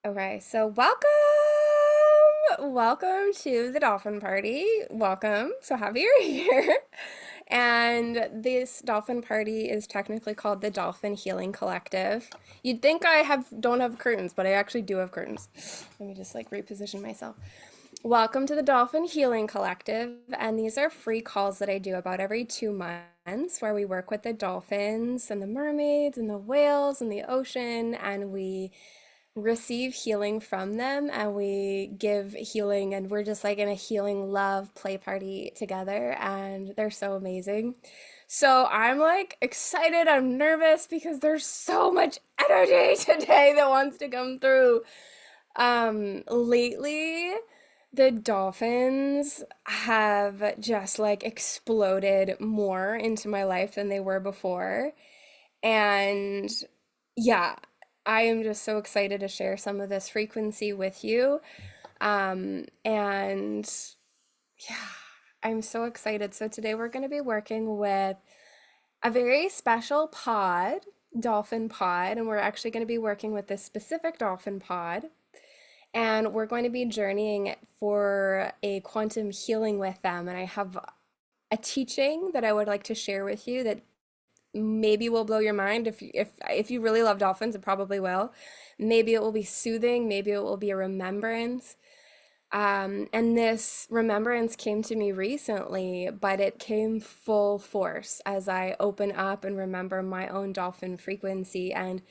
Okay, so welcome to the Dolphin Party. Welcome. So happy you're here. And this Dolphin Party is technically called the Dolphin Healing Collective. You'd think I don't have curtains, but I actually do have curtains. Let me just like reposition myself. Welcome to the Dolphin Healing Collective, and these are free calls that I do about every 2 months where we work with the dolphins and the mermaids and the whales and the ocean, and we receive healing from them and we give healing, and we're just like in a healing love play party together, and they're so amazing. So I'm like excited, I'm nervous because there's so much energy today that wants to come through. Lately the dolphins have just like exploded more into my life than they were before. And yeah, I am just so excited to share some of this frequency with you. And yeah, I'm so excited. So today we're going to be working with a very special pod, dolphin pod, and we're actually going to be working with this specific dolphin pod. And we're going to be journeying for a quantum healing with them. And I have a teaching that I would like to share with you that maybe will blow your mind. If you really love dolphins, it probably will. Maybe it will be soothing, maybe it will be a remembrance. And this remembrance came to me recently, but it came full force as I open up and remember my own dolphin frequency and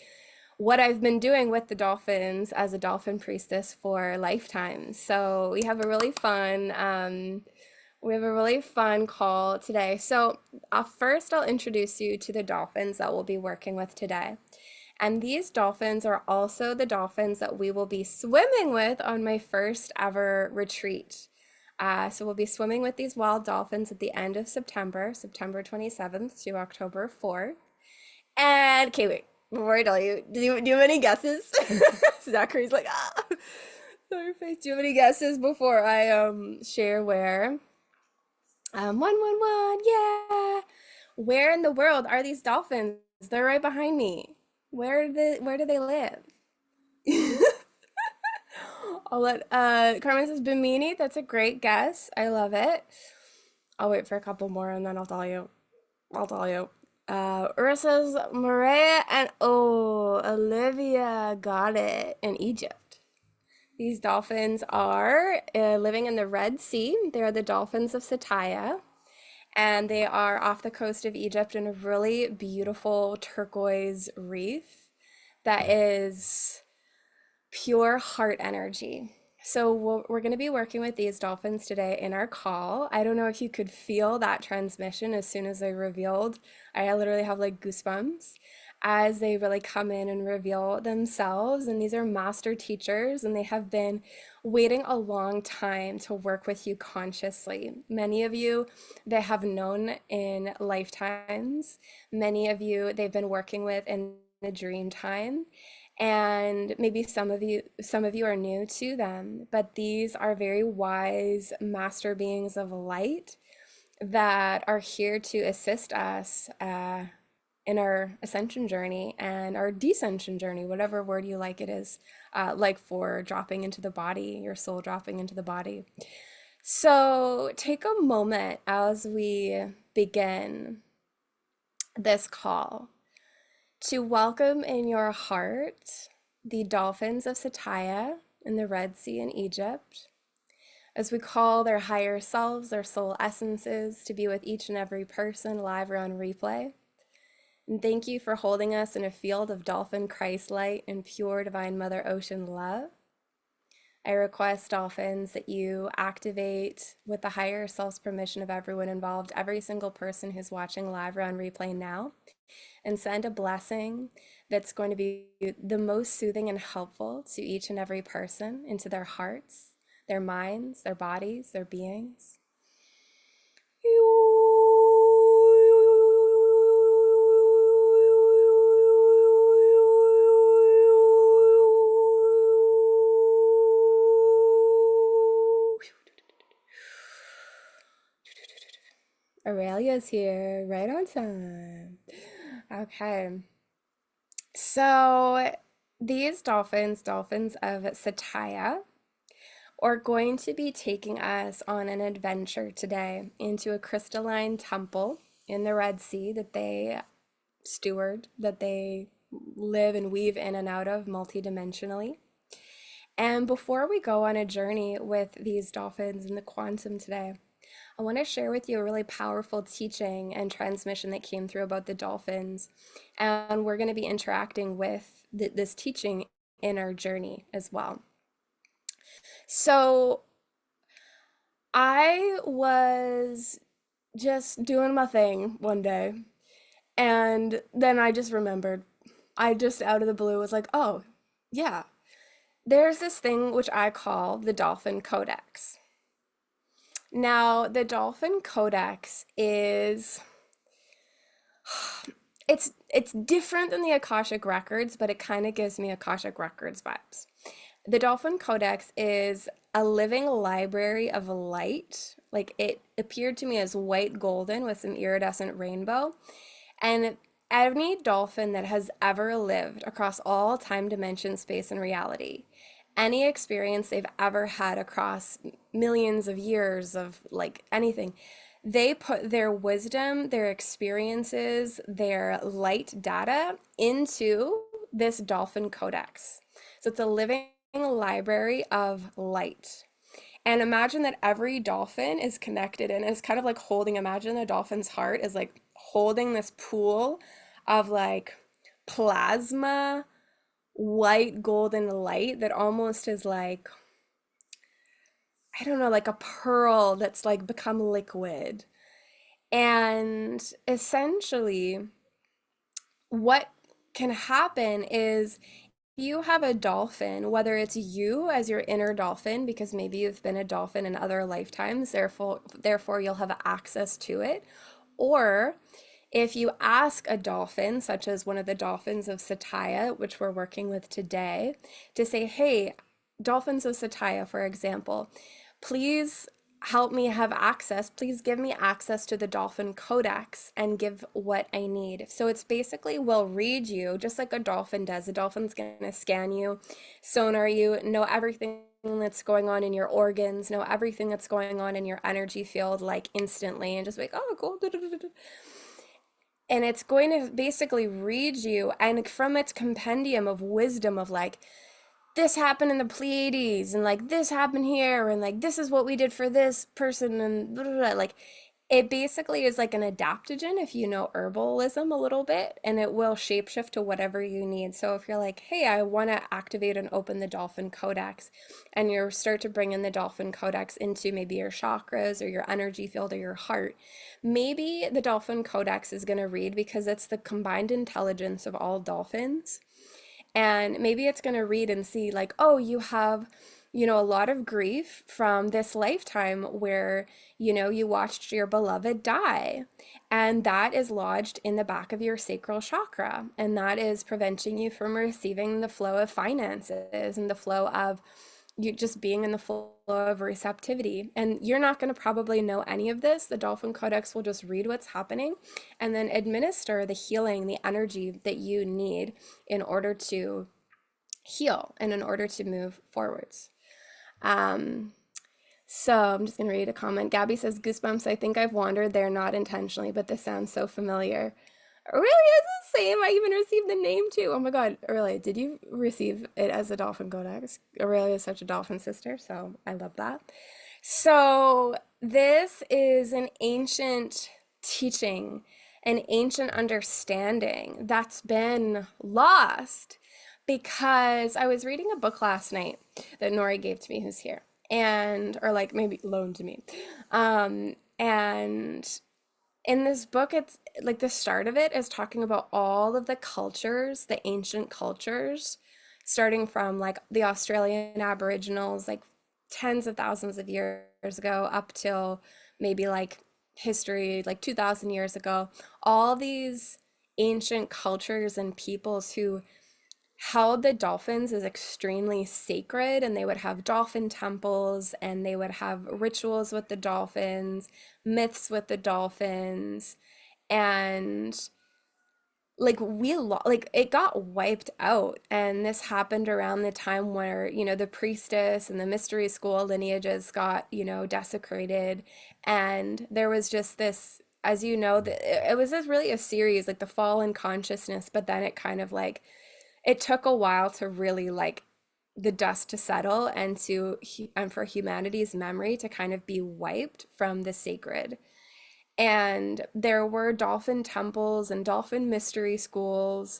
what I've been doing with the dolphins as a dolphin priestess for lifetimes. So we have a really fun call today. So, first, I'll introduce you to the dolphins that we'll be working with today. And these dolphins are also the dolphins that we will be swimming with on my first ever retreat. So, we'll be swimming with these wild dolphins at the end of September, September 27th to October 4th. And, okay, wait, before I tell you, do you have any guesses? Zachary's like, ah, your face. Do you have any guesses before I share where? 111, yeah. Where in the world are these dolphins? They're right behind me. Where do they live? I'll let Carmen says Bimini. That's a great guess. I love it. I'll wait for a couple more and then I'll tell you. I'll tell you. Ursa's Maria and oh, Olivia got it in Egypt. These dolphins are living in the Red Sea. They are the dolphins of Sataya, and they are off the coast of Egypt in a really beautiful turquoise reef that is pure heart energy. So we're going to be working with these dolphins today in our call. I don't know if you could feel that transmission as soon as I revealed. I literally have like goosebumps as they really come in and reveal themselves. And these are master teachers, and they have been waiting a long time to work with you consciously. Many of you they have known in lifetimes. Many of you they've been working with in the dream time, and maybe some of you are new to them, but these are very wise master beings of light that are here to assist us in our ascension journey and our descension journey, whatever word you like it is, like for dropping into the body, your soul dropping into the body. So take a moment as we begin this call to welcome in your heart the dolphins of Sataya in the Red Sea in Egypt, as we call their higher selves, their soul essences, to be with each and every person live or on replay. And thank you for holding us in a field of dolphin Christ light and pure divine Mother Ocean love. I request, dolphins, that you activate, with the higher self's permission of everyone involved, every single person who's watching live or on replay now, and send a blessing that's going to be the most soothing and helpful to each and every person into their hearts, their minds, their bodies, their beings. Aurelia's here, right on time. Okay. So these dolphins, dolphins of Sataya, are going to be taking us on an adventure today into a crystalline temple in the Red Sea that they steward, that they live and weave in and out of multidimensionally. And before we go on a journey with these dolphins in the quantum today, I want to share with you a really powerful teaching and transmission that came through about the dolphins. And we're going to be interacting with this teaching in our journey as well. So I was just doing my thing one day, and then I just remembered. I just out of the blue was like, oh, yeah, there's this thing which I call the Dolphin Codex. Now, the Dolphin Codex is it's different than the Akashic Records, but it kind of gives me Akashic Records vibes. The Dolphin Codex is a living library of light. Like it appeared to me as white golden with some iridescent rainbow. And any dolphin that has ever lived across all time, dimension, space, and reality, any experience they've ever had across millions of years of like anything, they put their wisdom, their experiences, their light data into this dolphin codex. So it's a living library of light. And imagine that every dolphin is connected and is kind of like holding, imagine a dolphin's heart is like holding this pool of like plasma, white golden light that almost is like, I don't know, like a pearl that's like become liquid. And essentially, what can happen is you have a dolphin, whether it's you as your inner dolphin, because maybe you've been a dolphin in other lifetimes, therefore you'll have access to it, or if you ask a dolphin, such as one of the dolphins of Sataya, which we're working with today, to say, hey, dolphins of Sataya, for example, please help me have access. Please give me access to the Dolphin Codex and give what I need. So it's basically will read you just like a dolphin does. A dolphin's going to scan you, sonar you, know everything that's going on in your organs, know everything that's going on in your energy field like instantly and just be like, oh, cool. And it's going to basically read you and from its compendium of wisdom of like, this happened in the Pleiades and like this happened here and like this is what we did for this person and blah, blah, blah. Like it basically is like an adaptogen if you know herbalism a little bit and it will shapeshift to whatever you need. So if you're like, hey, I want to activate and open the Dolphin Codex and you start to bring in the Dolphin Codex into maybe your chakras or your energy field or your heart, maybe the Dolphin Codex is going to read because it's the combined intelligence of all dolphins. And maybe it's going to read and see like, oh, you have, a lot of grief from this lifetime where, you watched your beloved die. And that is lodged in the back of your sacral chakra. And that is preventing you from receiving the flow of finances and the flow of you just being in the flow of receptivity. And you're not going to probably know any of this. The Dolphin Codex will just read what's happening and then administer the healing, the energy that you need in order to heal and in order to move forwards. Um, so I'm just going to read a comment. Gabby says, goosebumps. I think I've wandered there, not intentionally, but this sounds so familiar. Really, it's the same. I even received the name too. Oh my God, Aurelia, did you receive it as a Dolphin Codex? Aurelia is such a dolphin sister, so I love that. So this is an ancient teaching, an ancient understanding that's been lost because I was reading a book last night that Nori gave to me, who's here, and or like maybe loaned to me. And in this book, it's like the start of it is talking about all of the cultures, the ancient cultures, starting from like the Australian Aboriginals, like tens of thousands of years ago, up till maybe like history, like 2000 years ago. All these ancient cultures and peoples who held the dolphins as extremely sacred, and they would have dolphin temples and they would have rituals with the dolphins, myths with the dolphins, and like like it got wiped out, and this happened around the time where, the priestess and the mystery school lineages got, desecrated. And there was just this, as you know, it was this really a series, like the fall in consciousness, but then it kind of like it took a while to really like the dust to settle, and and for humanity's memory to kind of be wiped from the sacred. And there were dolphin temples and dolphin mystery schools,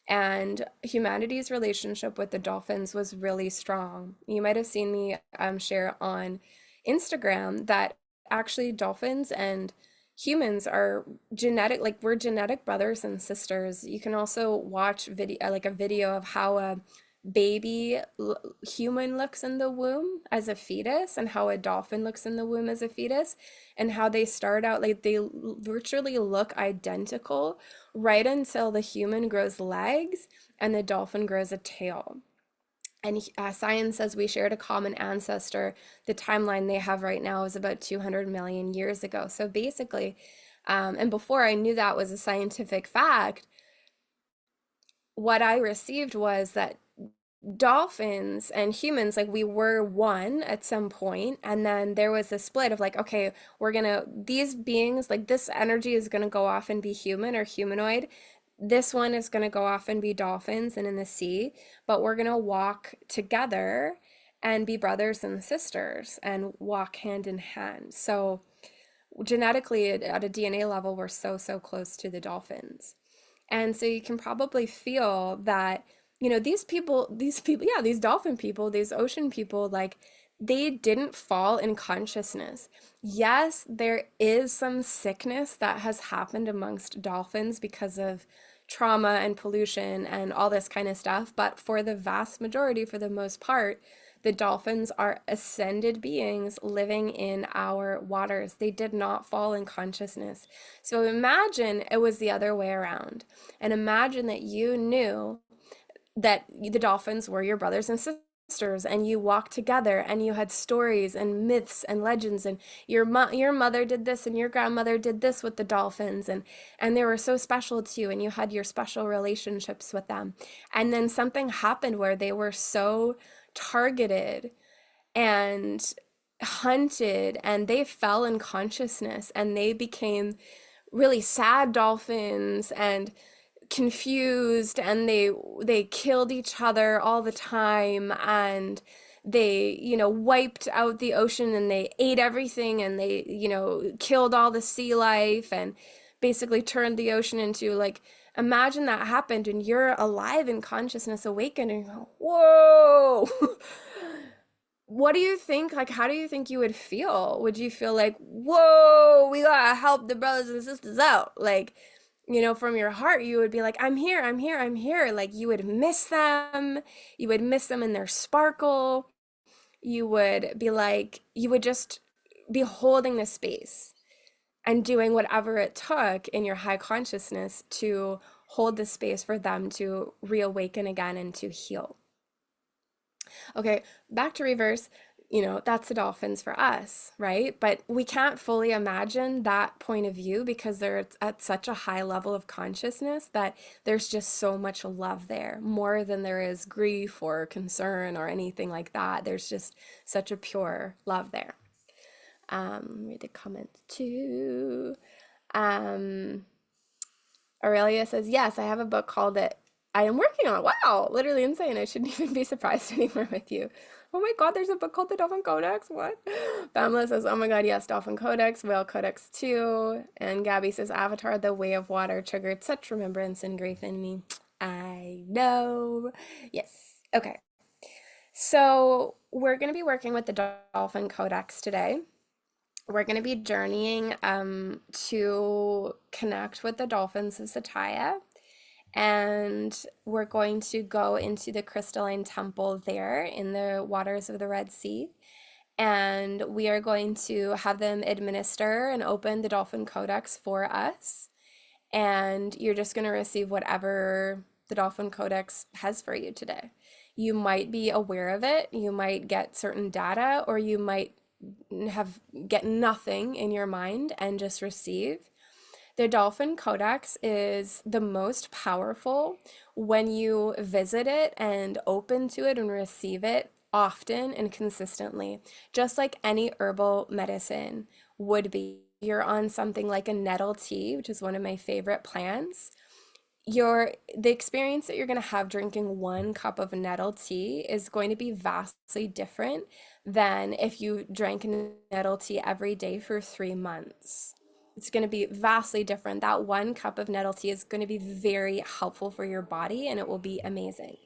and humanity's relationship with the dolphins was really strong. You might have seen me share on Instagram that actually dolphins and humans are genetic, like we're genetic brothers and sisters. You can also watch like a video of how a human looks in the womb as a fetus, and how a dolphin looks in the womb as a fetus, and how they start out like they virtually look identical right until the human grows legs and the dolphin grows a tail. And science says we shared a common ancestor. The timeline they have right now is about 200 million years ago. So basically, and before I knew that was a scientific fact, what I received was that dolphins and humans, like we were one at some point, and then there was a split of like, okay, these beings, like this energy is gonna go off and be human or humanoid, this one is gonna go off and be dolphins and in the sea, but we're gonna walk together and be brothers and sisters and walk hand in hand. So genetically at a DNA level, we're so close to the dolphins. And so you can probably feel that, yeah, these dolphin people, these ocean people, like they didn't fall in consciousness. Yes, there is some sickness that has happened amongst dolphins because of trauma and pollution and all this kind of stuff, but for the vast majority, for the most part, the dolphins are ascended beings living in our waters. They did not fall in consciousness. So imagine it was the other way around. And imagine that you knew that the dolphins were your brothers and sisters, and you walked together, and you had stories and myths and legends, and your mother did this and your grandmother did this with the dolphins, and they were so special to you, and you had your special relationships with them. And then something happened where they were so targeted and hunted, and they fell in consciousness, and they became really sad dolphins and confused, and they killed each other all the time, and they, wiped out the ocean, and they ate everything, and they, killed all the sea life, and basically turned the ocean into like, imagine that happened and you're alive in consciousness, awakened, and you go, whoa. What do you think? Like, how do you think you would feel? Would you feel like, whoa, we gotta help the brothers and sisters out? Like, from your heart, you would be like, I'm here, I'm here, I'm here. Like, you would miss them. You would miss them in their sparkle. You would be like, you would just be holding the space and doing whatever it took in your high consciousness to hold the space for them to reawaken again and to heal. Okay, back to reverse. That's the dolphins for us, right? But we can't fully imagine that point of view because they're at such a high level of consciousness that there's just so much love there, more than there is grief or concern or anything like that. There's just such a pure love there. Read the comments too. Um, Aurelia says, yes, I have a book called it. I am working on. Wow, literally insane. I shouldn't even be surprised anymore with you. Oh my God, there's a book called the Dolphin Codex. What? Pamela says, oh my God, yes, Dolphin Codex, Whale Codex too. And Gabby says, Avatar, the Way of Water triggered such remembrance and grief in me. I know. Yes. Okay. So we're going to be working with the Dolphin Codex today. We're going to be journeying to connect with the Dolphins of Sataya, and we're going to go into the crystalline temple there in the waters of the Red Sea, and we are going to have them administer and open the Dolphin Codex for us, and you're just going to receive whatever the Dolphin Codex has for you today. You might be aware of it, you might get certain data, or you might get nothing in your mind and just receive. The Dolphin Codex is the most powerful when you visit it and open to it and receive it often and consistently, just like any herbal medicine would be. You're on something like a nettle tea, which is one of my favorite plants. The experience that you're going to have drinking 1 cup of nettle tea is going to be vastly different than if you drank nettle tea every day for 3 months. It's going to be vastly different. That 1 cup of nettle tea is going to be very helpful for your body and it will be amazing.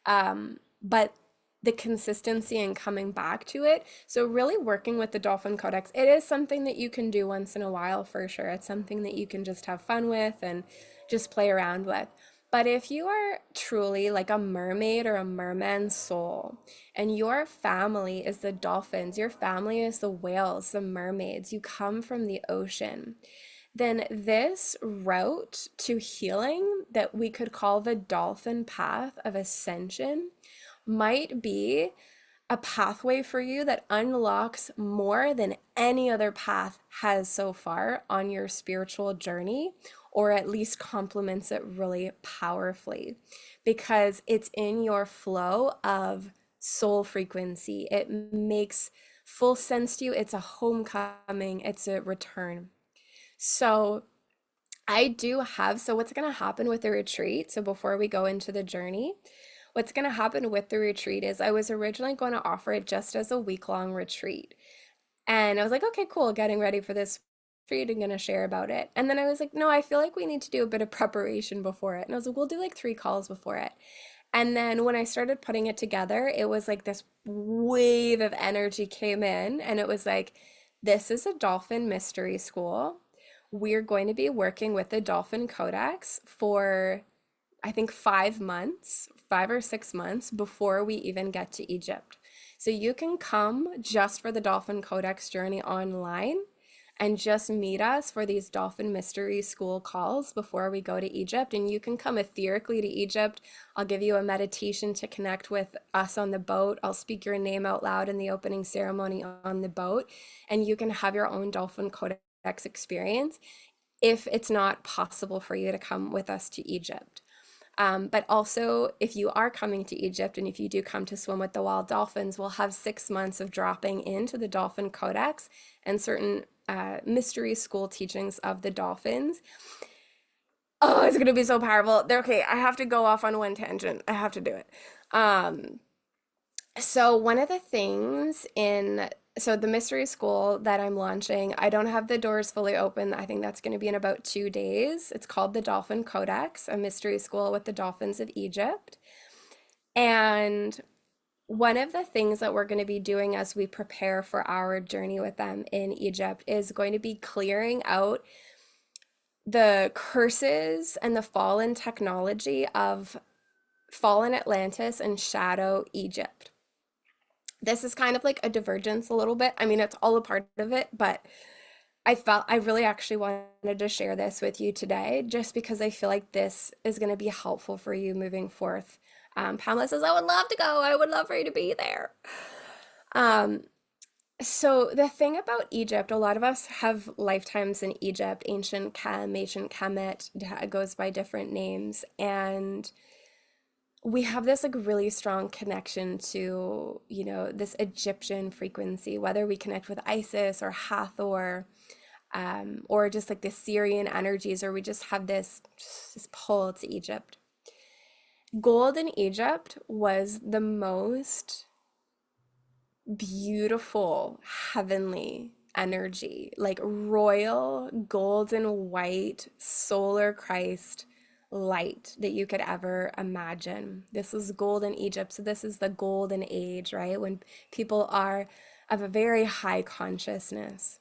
But the consistency and coming back to it. So really working with the Dolphin Codex, it is something that you can do once in a while for sure. It's something that you can just have fun with and just play around with. But if you are truly like a mermaid or a merman soul, and your family is the dolphins, your family is the whales, the mermaids, you come from the ocean, then this route to healing that we could call the dolphin path of ascension might be a pathway for you that unlocks more than any other path has so far on your spiritual journey, or at least complements it really powerfully because it's in your flow of soul frequency. It makes full sense to you. It's a homecoming, it's a return. So, so what's going to happen with the retreat? So, before we go into the journey, what's going to happen with the retreat is I was originally going to offer it just as a week-long retreat. And I was like, okay, cool, getting ready for this retreat and going to share about it. And then I was like, no, I feel like we need to do a bit of preparation before it. And I was like, we'll do like 3 calls before it. And then when I started putting it together, it was like this wave of energy came in, and it was like, this is a dolphin mystery school. We're going to be working with the Dolphin Codex for I think 5 months, 5 or 6 months before we even get to Egypt. So you can come just for the Dolphin Codex journey online and just meet us for these Dolphin Mystery School calls before we go to Egypt. And you can come etherically to Egypt. I'll give you a meditation to connect with us on the boat. I'll speak your name out loud in the opening ceremony on the boat, and you can have your own Dolphin Codex experience if it's not possible for you to come with us to Egypt. But also, if you are coming to Egypt and if you do come to swim with the wild dolphins, we'll have 6 months of dropping into the Dolphin Codex and certain mystery school teachings of the dolphins. Oh, it's going to be so powerful. Okay, I have to go off on one tangent. I have to do it. Um, so one of the things in so the mystery school that I'm launching, I don't have the doors fully open. I think that's going to be in about 2 days. It's called the Dolphin Codex, a mystery school with the Dolphins of Egypt. And one of the things that we're going to be doing as we prepare for our journey with them in Egypt is going to be clearing out the curses and the fallen technology of fallen Atlantis and shadow Egypt. This is kind of like a divergence a little bit. I mean, it's all a part of it, but I felt I really actually wanted to share this with you today just because I feel like this is going to be helpful for you moving forth. Pamela says, I would love to go. I would love for you to be there. Um, so the thing about Egypt, a lot of us have lifetimes in Egypt, ancient Kem, ancient Kemet, it goes by different names. And we have this like really strong connection to, this Egyptian frequency, whether we connect with Isis or Hathor, or just like the Syrian energies, or we just have this pull to Egypt. Gold in Egypt was the most beautiful, heavenly energy, like royal, golden white, solar Christ light that you could ever imagine. This is gold in Egypt. So this is the golden age, right? When people are of a very high consciousness.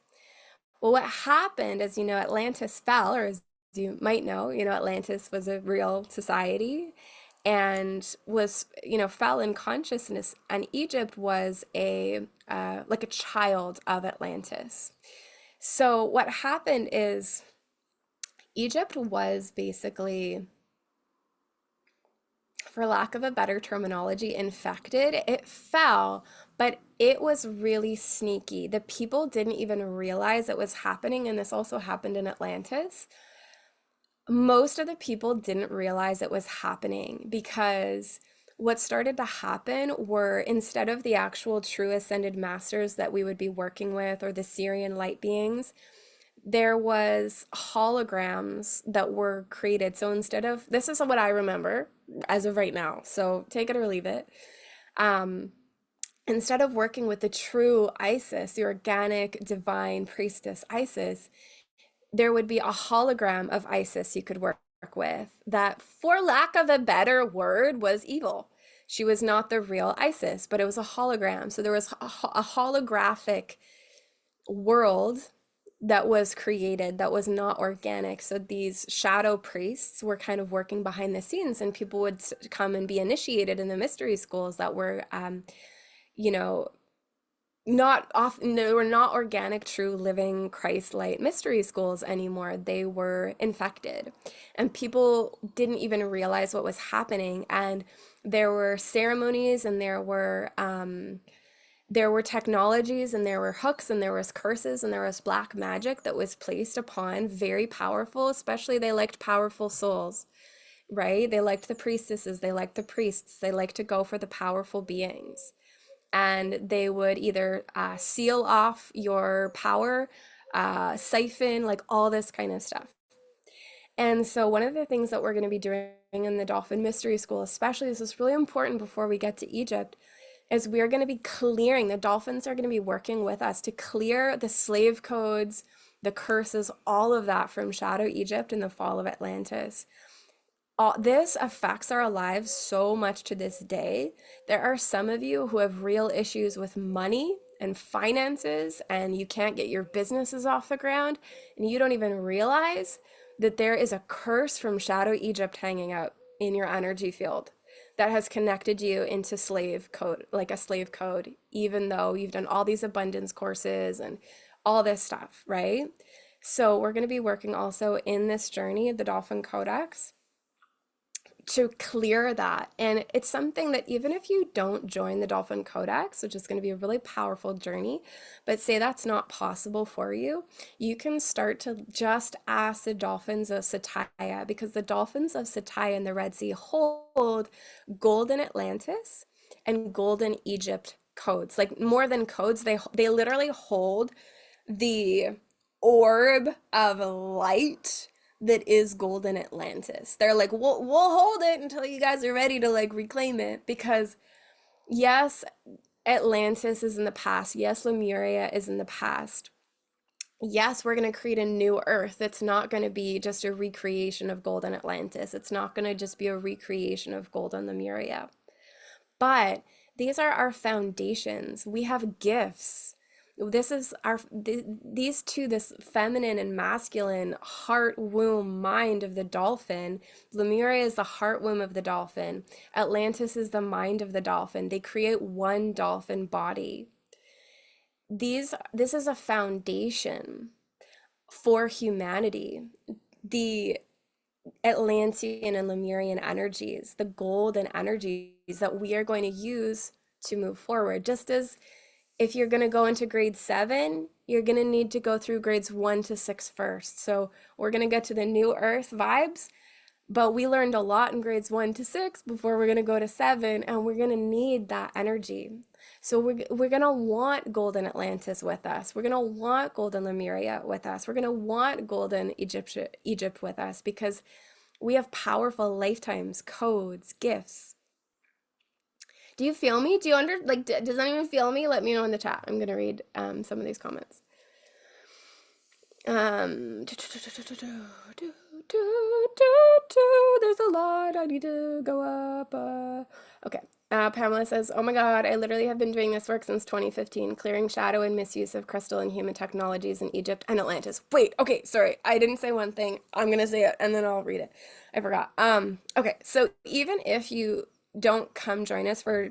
Well, what happened is, Atlantis fell, or as you might know, Atlantis was a real society and was, fell in consciousness. And Egypt was like a child of Atlantis. So what happened is Egypt was basically for lack of a better terminology, infected. It fell, but it was really sneaky. The people didn't even realize it was happening, and this also happened in Atlantis. Most of the people didn't realize it was happening because what started to happen were, instead of the actual true ascended masters that we would be working with or the Syrian light beings, there was holograms that were created. So instead of, this is what I remember as of right now, so take it or leave it. Um, Instead of working with the true Isis, the organic divine priestess Isis, there would be a hologram of Isis you could work with that, for lack of a better word, was evil. She was not the real Isis, but it was a hologram. So there was a holographic world that was created that was not organic. So these shadow priests were kind of working behind the scenes, and people would come and be initiated in the mystery schools that were, you know, not often, they were not organic, true, living Christ light mystery schools anymore. They were infected, and people didn't even realize what was happening. And there were ceremonies, and there were technologies, and there were hooks, and there was curses, and there was black magic that was placed upon very powerful, especially they liked powerful souls, right? They liked the priestesses, they liked the priests, they liked to go for the powerful beings. And they would either seal off your power, siphon, like all this kind of stuff. And so one of the things that we're going to be doing in the Dolphin Mystery School, especially, this is really important before we get to Egypt, is we're going to be clearing, the dolphins are going to be working with us to clear the slave codes, the curses, all of that from Shadow Egypt and the fall of Atlantis. This affects our lives so much to this day. There are some of you who have real issues with money and finances, and you can't get your businesses off the ground, and you don't even realize that there is a curse from Shadow Egypt hanging out in your energy field that has connected you into slave code, like a slave code, even though you've done all these abundance courses and all this stuff, right? So we're going to be working also in this journey of the Dolphin Codex to clear that. And it's something that even if you don't join the Dolphin Codex, which is going to be a really powerful journey, but say that's not possible for you, you can start to just ask the Dolphins of Sataya, because the Dolphins of Sataya in the Red Sea hold golden Atlantis and golden Egypt codes. Like, more than codes, they literally hold the orb of light that is golden Atlantis. They're like, we'll hold it until you guys are ready to like reclaim it, because yes, Atlantis is in the past. Yes, Lemuria is in the past. Yes, we're going to create a new Earth. It's not going to be just a recreation of golden Atlantis. It's not going to just be a recreation of golden Lemuria. But these are our foundations. We have gifts. This is these two, this feminine and masculine heart, womb, mind of the dolphin. Lemuria is the heart womb of the dolphin. Atlantis is the mind of the dolphin. They create one dolphin body. This is a foundation for humanity. The Atlantean and Lemurian energies, the golden energies that we are going to use to move forward. Just as if you're going to go into grade 7, you're going to need to go through grades 1 to 6 first. So we're going to get to the new Earth vibes, but we learned a lot in grades 1 to 6 before we're going to go to 7, and we're going to need that energy. So we're going to want golden Atlantis with us. We're going to want golden Lemuria with us. We're going to want golden Egypt with us, because we have powerful lifetimes, codes, gifts. Do you feel me? Do you does anyone feel me? Let me know in the chat. I'm going to read some of these comments. There's a lot. I need to go up. Okay. Pamela says, oh my God, I literally have been doing this work since 2015, clearing shadow and misuse of crystal and human technologies in Egypt and Atlantis. Wait, okay, sorry. I didn't say one thing. I'm going to say it and then I'll read it. I forgot. Okay, so even if you don't come join us for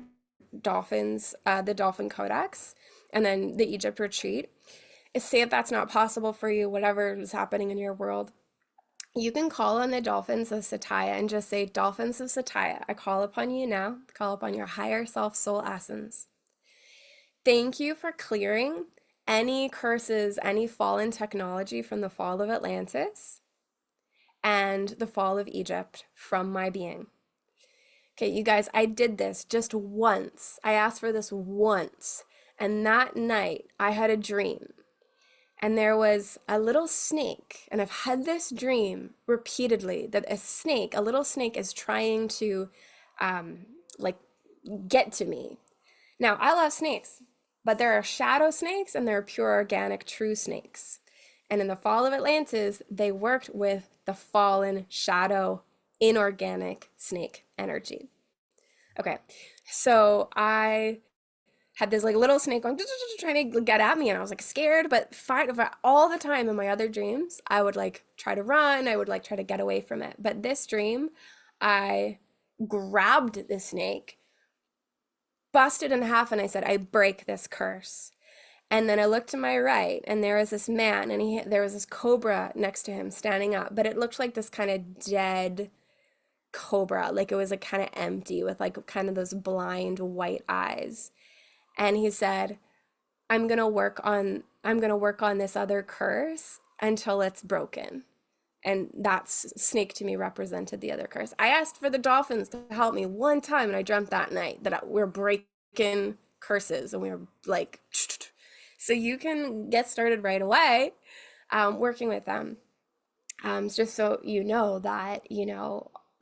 Dolphins, the Dolphin Codex, and then the Egypt retreat, say if that's not possible for you, whatever is happening in your world, You can call on the Dolphins of Sataya and just say, Dolphins of Sataya, I call upon you now, call upon your higher self soul essence. Thank you for clearing any curses, any fallen technology from the fall of Atlantis and the fall of Egypt from my being. Okay, you guys, I did this just once. I asked for this once. And that night, I had a dream. And there was a little snake. And I've had this dream repeatedly that a snake, a little snake, is trying to like get to me. Now, I love snakes, but there are shadow snakes and there are pure organic true snakes. And in the fall of Atlantis, they worked with the fallen shadow inorganic snake energy. Okay, so I had this like little snake going trying to get at me, and I was like scared, but fine. All the time in my other dreams, I would like try to run, I would like try to get away from it. But this dream, I grabbed the snake, busted in half, and I said, I break this curse. And then I looked to my right, and there was this man, and there was this cobra next to him standing up, but it looked like this kind of dead cobra, like it was like kind of empty with like kind of those blind white eyes. And he said, I'm going to work on this other curse until it's broken. And that snake to me represented the other curse. I asked for the dolphins to help me one time, and I dreamt that night that we're breaking curses, and we were like, so you can get started right away working with them. Just so you know that,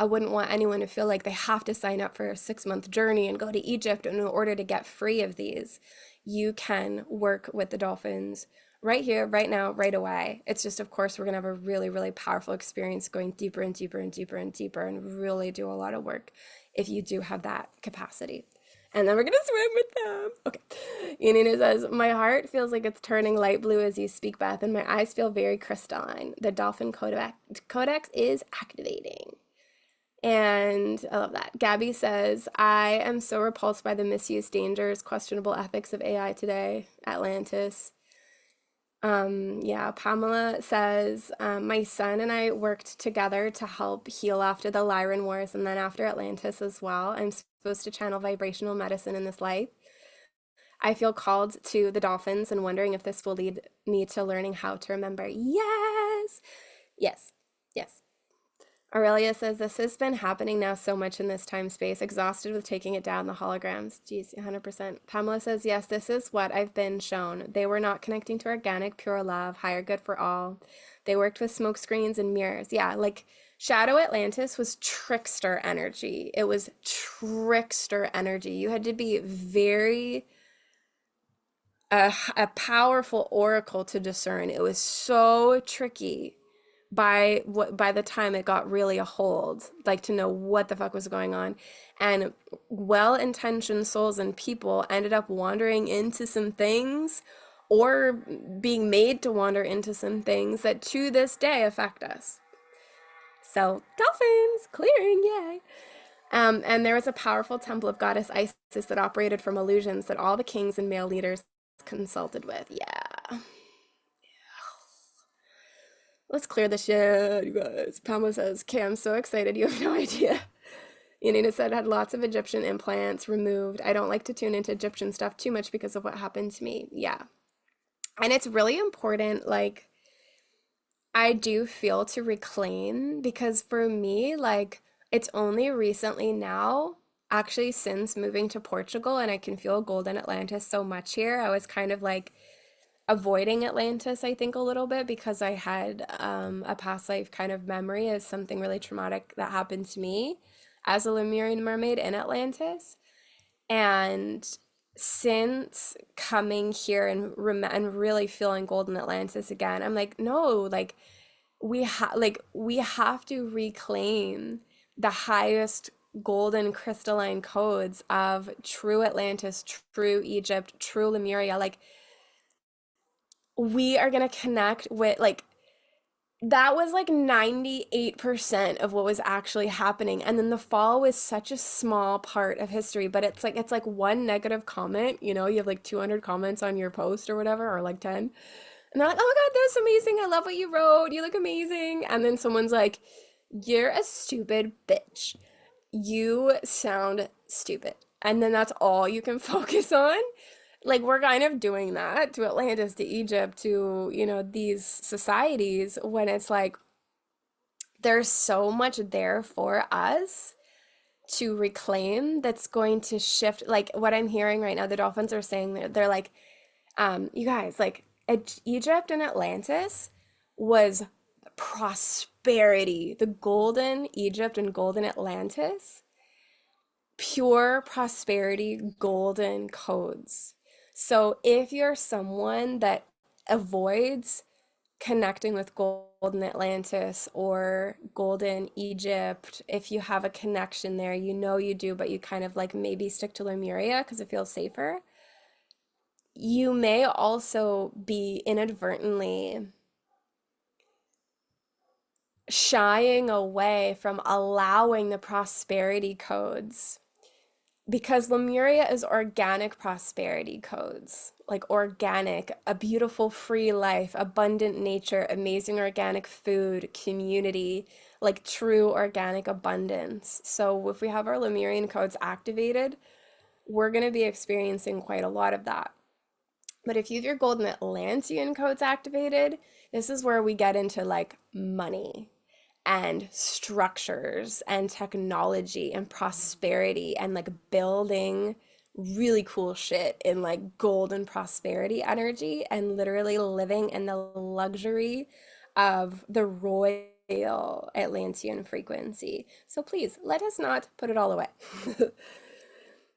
I wouldn't want anyone to feel like they have to sign up for a 6-month journey and go to Egypt in order to get free of these. You can work with the dolphins right here, right now, right away. It's just, of course, we're going to have a really, really powerful experience going deeper and deeper and deeper and deeper and really do a lot of work if you do have that capacity. And then we're going to swim with them. Okay. Yanina says, my heart feels like it's turning light blue as you speak, Beth, and my eyes feel very crystalline. The Dolphin codex is activating. And I love that. Gabby says, I am so repulsed by the misuse, dangers, questionable ethics of AI today. Atlantis. Yeah, Pamela says, my son and I worked together to help heal after the Lyran Wars and then after Atlantis as well. I'm supposed to channel vibrational medicine in this life. I feel called to the dolphins and wondering if this will lead me to learning how to remember. Yes, yes, yes. Aurelia says, this has been happening now so much in this time space, exhausted with taking it down the holograms. Geez, 100%. Pamela says, yes, this is what I've been shown. They were not connecting to organic, pure love, higher good for all. They worked with smoke screens and mirrors. Yeah, like Shadow Atlantis was trickster energy. It was trickster energy. You had to be very a powerful oracle to discern. It was so tricky by the time it got really a hold, like to know what the fuck was going on. And well-intentioned souls and people ended up wandering into some things or being made to wander into some things that to this day affect us. So dolphins clearing, yay. And there was a powerful temple of goddess Isis that operated from illusions that all the kings and male leaders consulted with. Yeah. Let's clear the shit, you guys. Pamela says, okay, I'm so excited. You have no idea. Yanina said, had lots of Egyptian implants removed. I don't like to tune into Egyptian stuff too much because of what happened to me. Yeah. And it's really important, like, I do feel to reclaim because for me, like, it's only recently now, actually, since moving to Portugal, and I can feel Golden Atlantis so much here. I was kind of like, avoiding Atlantis, I think, a little bit because I had a past life kind of memory of something really traumatic that happened to me as a Lemurian mermaid in Atlantis. And since coming here and really feeling Golden Atlantis again, I'm like, no, like we have to reclaim the highest golden crystalline codes of true Atlantis, true Egypt, true Lemuria. Like we are going to connect with like that was like 98% of what was actually happening, and then the fall was such a small part of history, but it's like one negative comment, you have like 200 comments on your post or whatever, or like 10, and And they're like, oh my God, that's amazing. I love what you wrote. You look amazing. And then someone's like, you're a stupid bitch. You sound stupid. And then that's all you can focus on. Like, we're kind of doing that to Atlantis, to Egypt, to, these societies when it's like there's so much there for us to reclaim that's going to shift. Like, what I'm hearing right now, the dolphins are saying they're like, you guys, like, Egypt and Atlantis was prosperity. The golden Egypt and golden Atlantis, pure prosperity, golden codes. So if you're someone that avoids connecting with golden Atlantis or golden Egypt, if you have a connection there, you do, but you kind of like maybe stick to Lemuria because it feels safer, you may also be inadvertently shying away from allowing the prosperity codes because Lemuria is organic prosperity codes, like organic, a beautiful free life, abundant nature, amazing organic food, community, like true organic abundance. So if we have our Lemurian codes activated, we're going to be experiencing quite a lot of that. But if you have your golden Atlantean codes activated, this is where we get into like money and structures and technology and prosperity and like building really cool shit in like golden prosperity energy and literally living in the luxury of the royal Atlantean frequency. So please let us not put it all away.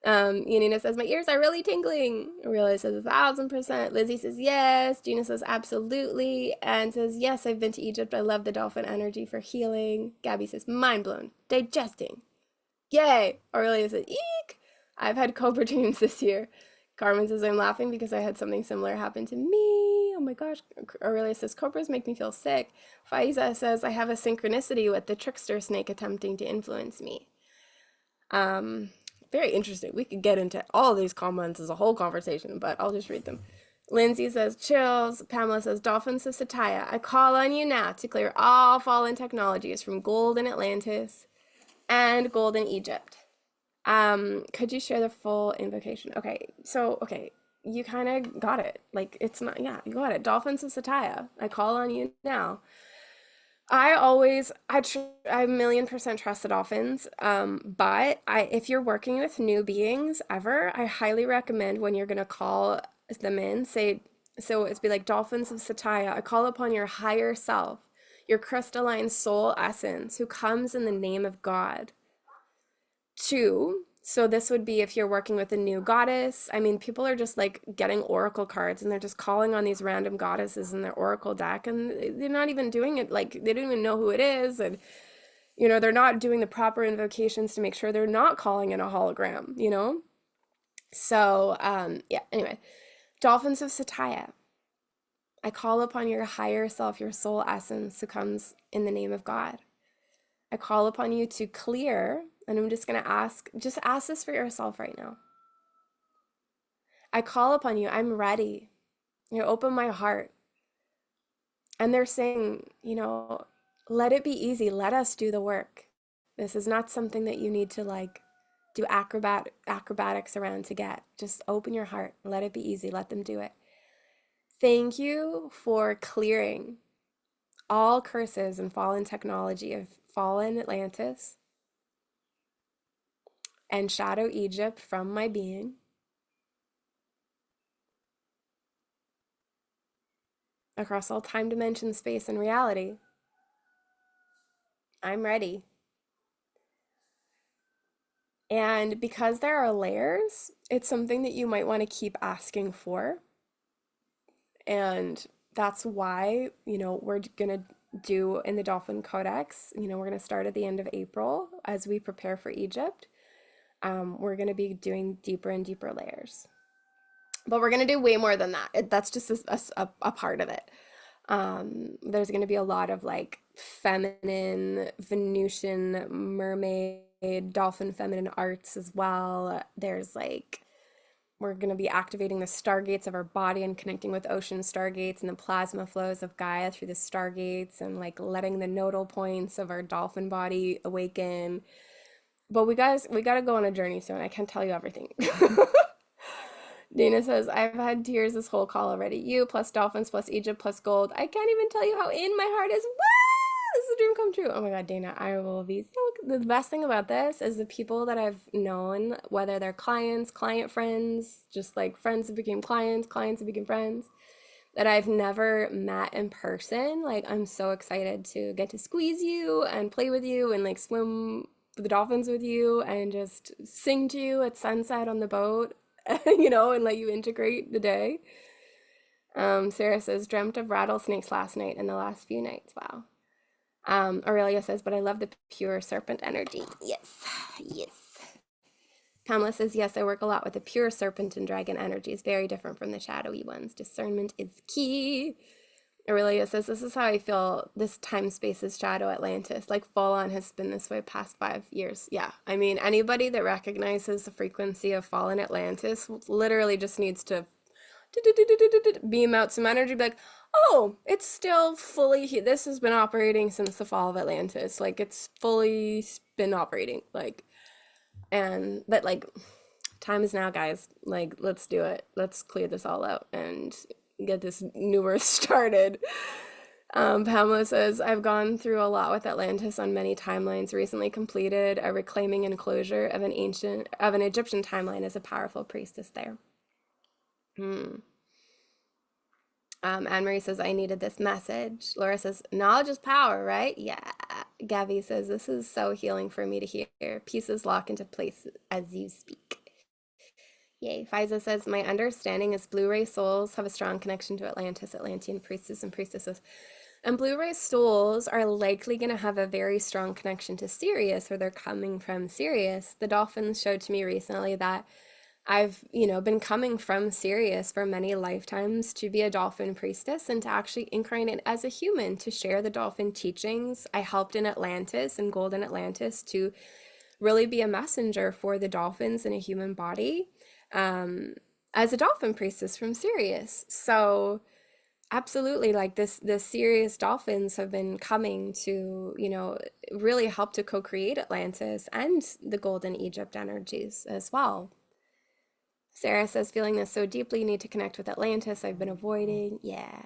Yanina says, my ears are really tingling. Aurelia says 1,000%. Lizzie says, yes. Gina says, absolutely. And says, yes, I've been to Egypt. I love the dolphin energy for healing. Gabby says, mind blown. Digesting. Yay. Aurelia says, eek. I've had cobra dreams this year. Carmen says, I'm laughing because I had something similar happen to me. Oh my gosh. Aurelia says, cobras make me feel sick. Faiza says, I have a synchronicity with the trickster snake attempting to influence me. Very interesting. We could get into all these comments as a whole conversation, but I'll just read them. Lindsay says, chills. Pamela says, Dolphins of Sataya, I call on you now to clear all fallen technologies from golden Atlantis and golden Egypt. Could you share the full invocation? Okay, you kind of got it. Like, it's not, yeah, you got it. Dolphins of Sataya, I call on you now. I 1,000,000% trust the dolphins. But if you're working with new beings ever, I highly recommend when you're gonna call them in, so it's be like dolphins of Sataya, I call upon your higher self, your crystalline soul essence, who comes in the name of God. Two, so this would be if you're working with a new goddess. I mean, people are just like getting oracle cards and they're just calling on these random goddesses in their oracle deck and they're not even doing it, like they don't even know who it is, and they're not doing the proper invocations to make sure they're not calling in a hologram. So yeah, anyway, dolphins of Sataya, I call upon your higher self, your soul essence, who comes in the name of God. I call upon you to clear, and I'm just going to just ask this for yourself right now. I call upon you, I'm ready. Open my heart. And they're saying, let it be easy. Let us do the work. This is not something that you need to like do acrobatics around to get. Just open your heart. Let it be easy. Let them do it. Thank you for clearing all curses and fallen technology of fallen Atlantis and shadow Egypt from my being. Across all time, dimension, space, and reality. I'm ready. And because there are layers, it's something that you might want to keep asking for. And that's why, we're going to do in the Dolphin Codex, we're going to start at the end of April as we prepare for Egypt. We're going to be doing deeper and deeper layers. But we're going to do way more than that. That's just a part of it. There's going to be a lot of like feminine, Venusian, mermaid, dolphin feminine arts as well. There's like We're going to be activating the stargates of our body and connecting with ocean stargates and the plasma flows of Gaia through the stargates and like letting the nodal points of our dolphin body awaken. But we got to go on a journey soon. I can't tell you everything. Dana says, I've had tears this whole call already. You plus dolphins plus Egypt plus gold. I can't even tell you how in my heart is. Woo! This is a dream come true. Oh my God, Dana, I will be so. The best thing about this is the people that I've known, whether they're clients, client friends, just like friends who became clients, clients who became friends, that I've never met in person. Like, I'm so excited to get to squeeze you and play with you and like swim with the dolphins with you and just sing to you at sunset on the boat, and let you integrate the day. Sarah says, dreamt of rattlesnakes last night and the last few nights. Wow. Aurelia says, but I love the pure serpent energy. Yes, yes. Pamela says, yes, I work a lot with the pure serpent and dragon energies, very different from the shadowy ones. Discernment is key. Aurelia says, this is how I feel this time space is shadow Atlantis. Like full on has been this way past 5 years. Yeah. I mean, anybody that recognizes the frequency of fallen Atlantis literally just needs to beam out some energy, be like, oh, it's still fully here. This has been operating since the fall of Atlantis. Like it's fully been operating. But like time is now, guys. Like, let's do it. Let's clear this all out and get this new earth started. Pamela says, I've gone through a lot with Atlantis on many timelines. Recently completed a reclaiming and closure of an Egyptian timeline as a powerful priestess there. Anne-Marie says, I needed this message. Laura says, knowledge is power, right? Yeah. Gabby says, this is so healing for me to hear. Pieces lock into place as you speak. Yay. Fiza says, my understanding is Blu-ray souls have a strong connection to Atlantis, Atlantean priestess and priestesses. And Blu-ray souls are likely going to have a very strong connection to Sirius, or they're coming from Sirius. The dolphins showed to me recently that I've, been coming from Sirius for many lifetimes to be a dolphin priestess and to actually incarnate as a human to share the dolphin teachings. I helped in Atlantis and Golden Atlantis to really be a messenger for the dolphins in a human body, as a dolphin priestess from Sirius. So absolutely, like the Sirius dolphins have been coming to, really help to co-create Atlantis and the Golden Egypt energies as well. Sarah says, feeling this so deeply, you need to connect with Atlantis. I've been avoiding. Yeah.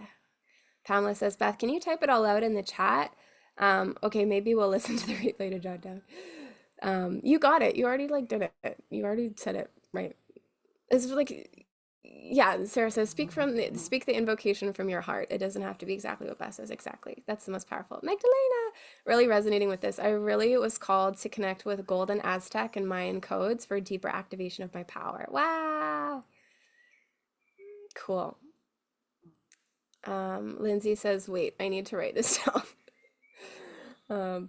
Pamela says, Beth, can you type it all out in the chat? Okay, maybe we'll listen to the replay to jot down. You got it. You already did it. You already said it right. It's like, yeah, Sarah says, speak the invocation from your heart. It doesn't have to be exactly what Beth says. Exactly. That's the most powerful. Magdalena, really resonating with this. I really was called to connect with Golden Aztec and Mayan codes for deeper activation of my power. Wow. Cool. Lindsay says, wait, I need to write this down.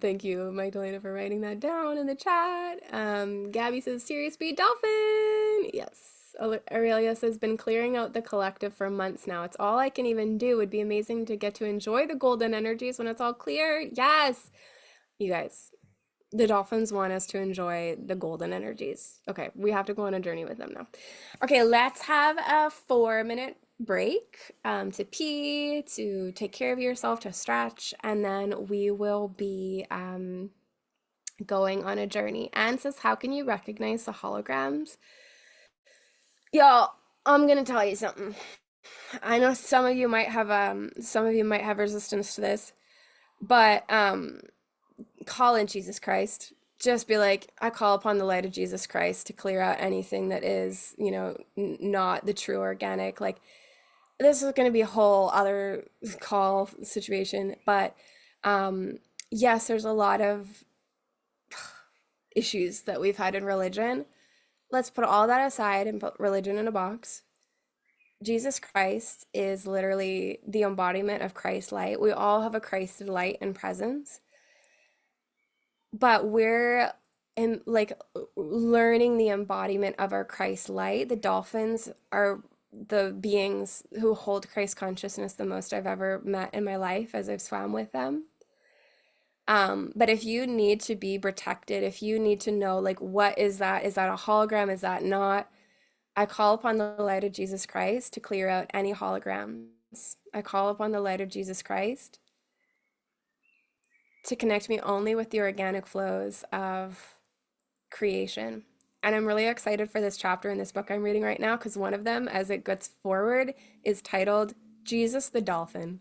Thank you, Magdalena, for writing that down in the chat. Gabby says, serious speed dolphin. Yes. Aurelia says, been clearing out the collective for months now. It's all I can even do. Would be amazing to get to enjoy the golden energies when it's all clear. Yes. You guys, the dolphins want us to enjoy the golden energies. Okay, we have to go on a journey with them now. Okay, let's have a 4-minute break to pee, to take care of yourself, to stretch, and then we will be going on a journey. Anne says, how can you recognize the holograms? Y'all, I'm gonna tell you something. I know some of you might have resistance to this, but call in Jesus Christ. Just be like, I call upon the light of Jesus Christ to clear out anything that is, not the true organic. Like, this is going to be a whole other call situation, but yes, there's a lot of issues that we've had in religion. Let's put all that aside and put religion in a box. Jesus Christ is literally the embodiment of Christ's light. We all have a Christ light and presence, but we're in like learning the embodiment of our Christ light. The dolphins are the beings who hold Christ consciousness the most I've ever met in my life as I've swam with them. But if you need to be protected, if you need to know, like, what is that? Is that a hologram? Is that not? I call upon the light of Jesus Christ to clear out any holograms. I call upon the light of Jesus Christ to connect me only with the organic flows of creation. And I'm really excited for this chapter in this book I'm reading right now because one of them, as it gets forward, is titled Jesus the Dolphin.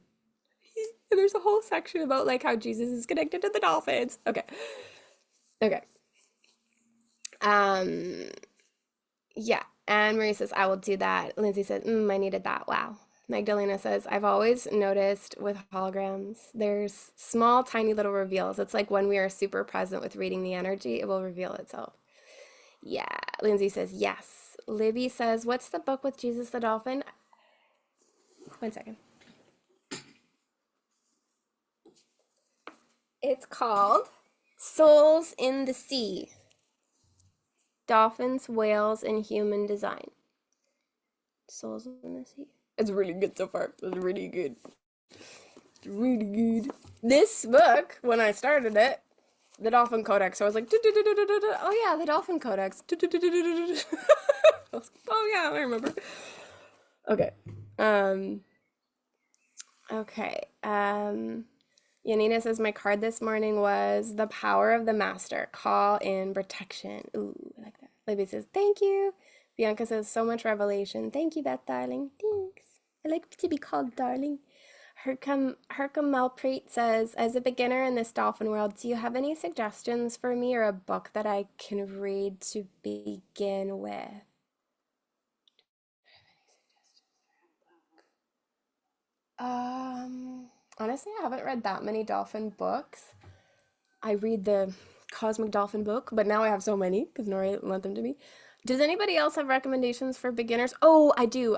And there's a whole section about like how Jesus is connected to the dolphins. Okay. Okay. Um, yeah. And Marie says, I will do that. Lindsay said, I needed that. Wow. Magdalena says, I've always noticed with holograms, there's small, tiny little reveals. It's like when we are super present with reading the energy, it will reveal itself. Yeah. Lindsay says, yes. Libby says, what's the book with Jesus the Dolphin? 1 second. It's called Souls in the Sea. Dolphins, Whales, and Human Design. Souls in the Sea. It's really good so far. It's really good. It's really good. This book, when I started it, the Dolphin Codex, so I was like, oh yeah, the Dolphin Codex. Oh yeah, I remember. Okay. Okay. Yanina says my card this morning was the power of the master. Call in protection. Ooh, I like that. Libby says thank you. Bianca says so much revelation. Thank you, Beth, darling. Thanks. I like to be called darling. Hercom Malpreet says, as a beginner in this dolphin world, do you have any suggestions for me or a book that I can read to begin with? Honestly, I haven't read that many dolphin books. I read the Cosmic Dolphin book, but now I have so many because Nori lent them to me. Does anybody else have recommendations for beginners? Oh, I do.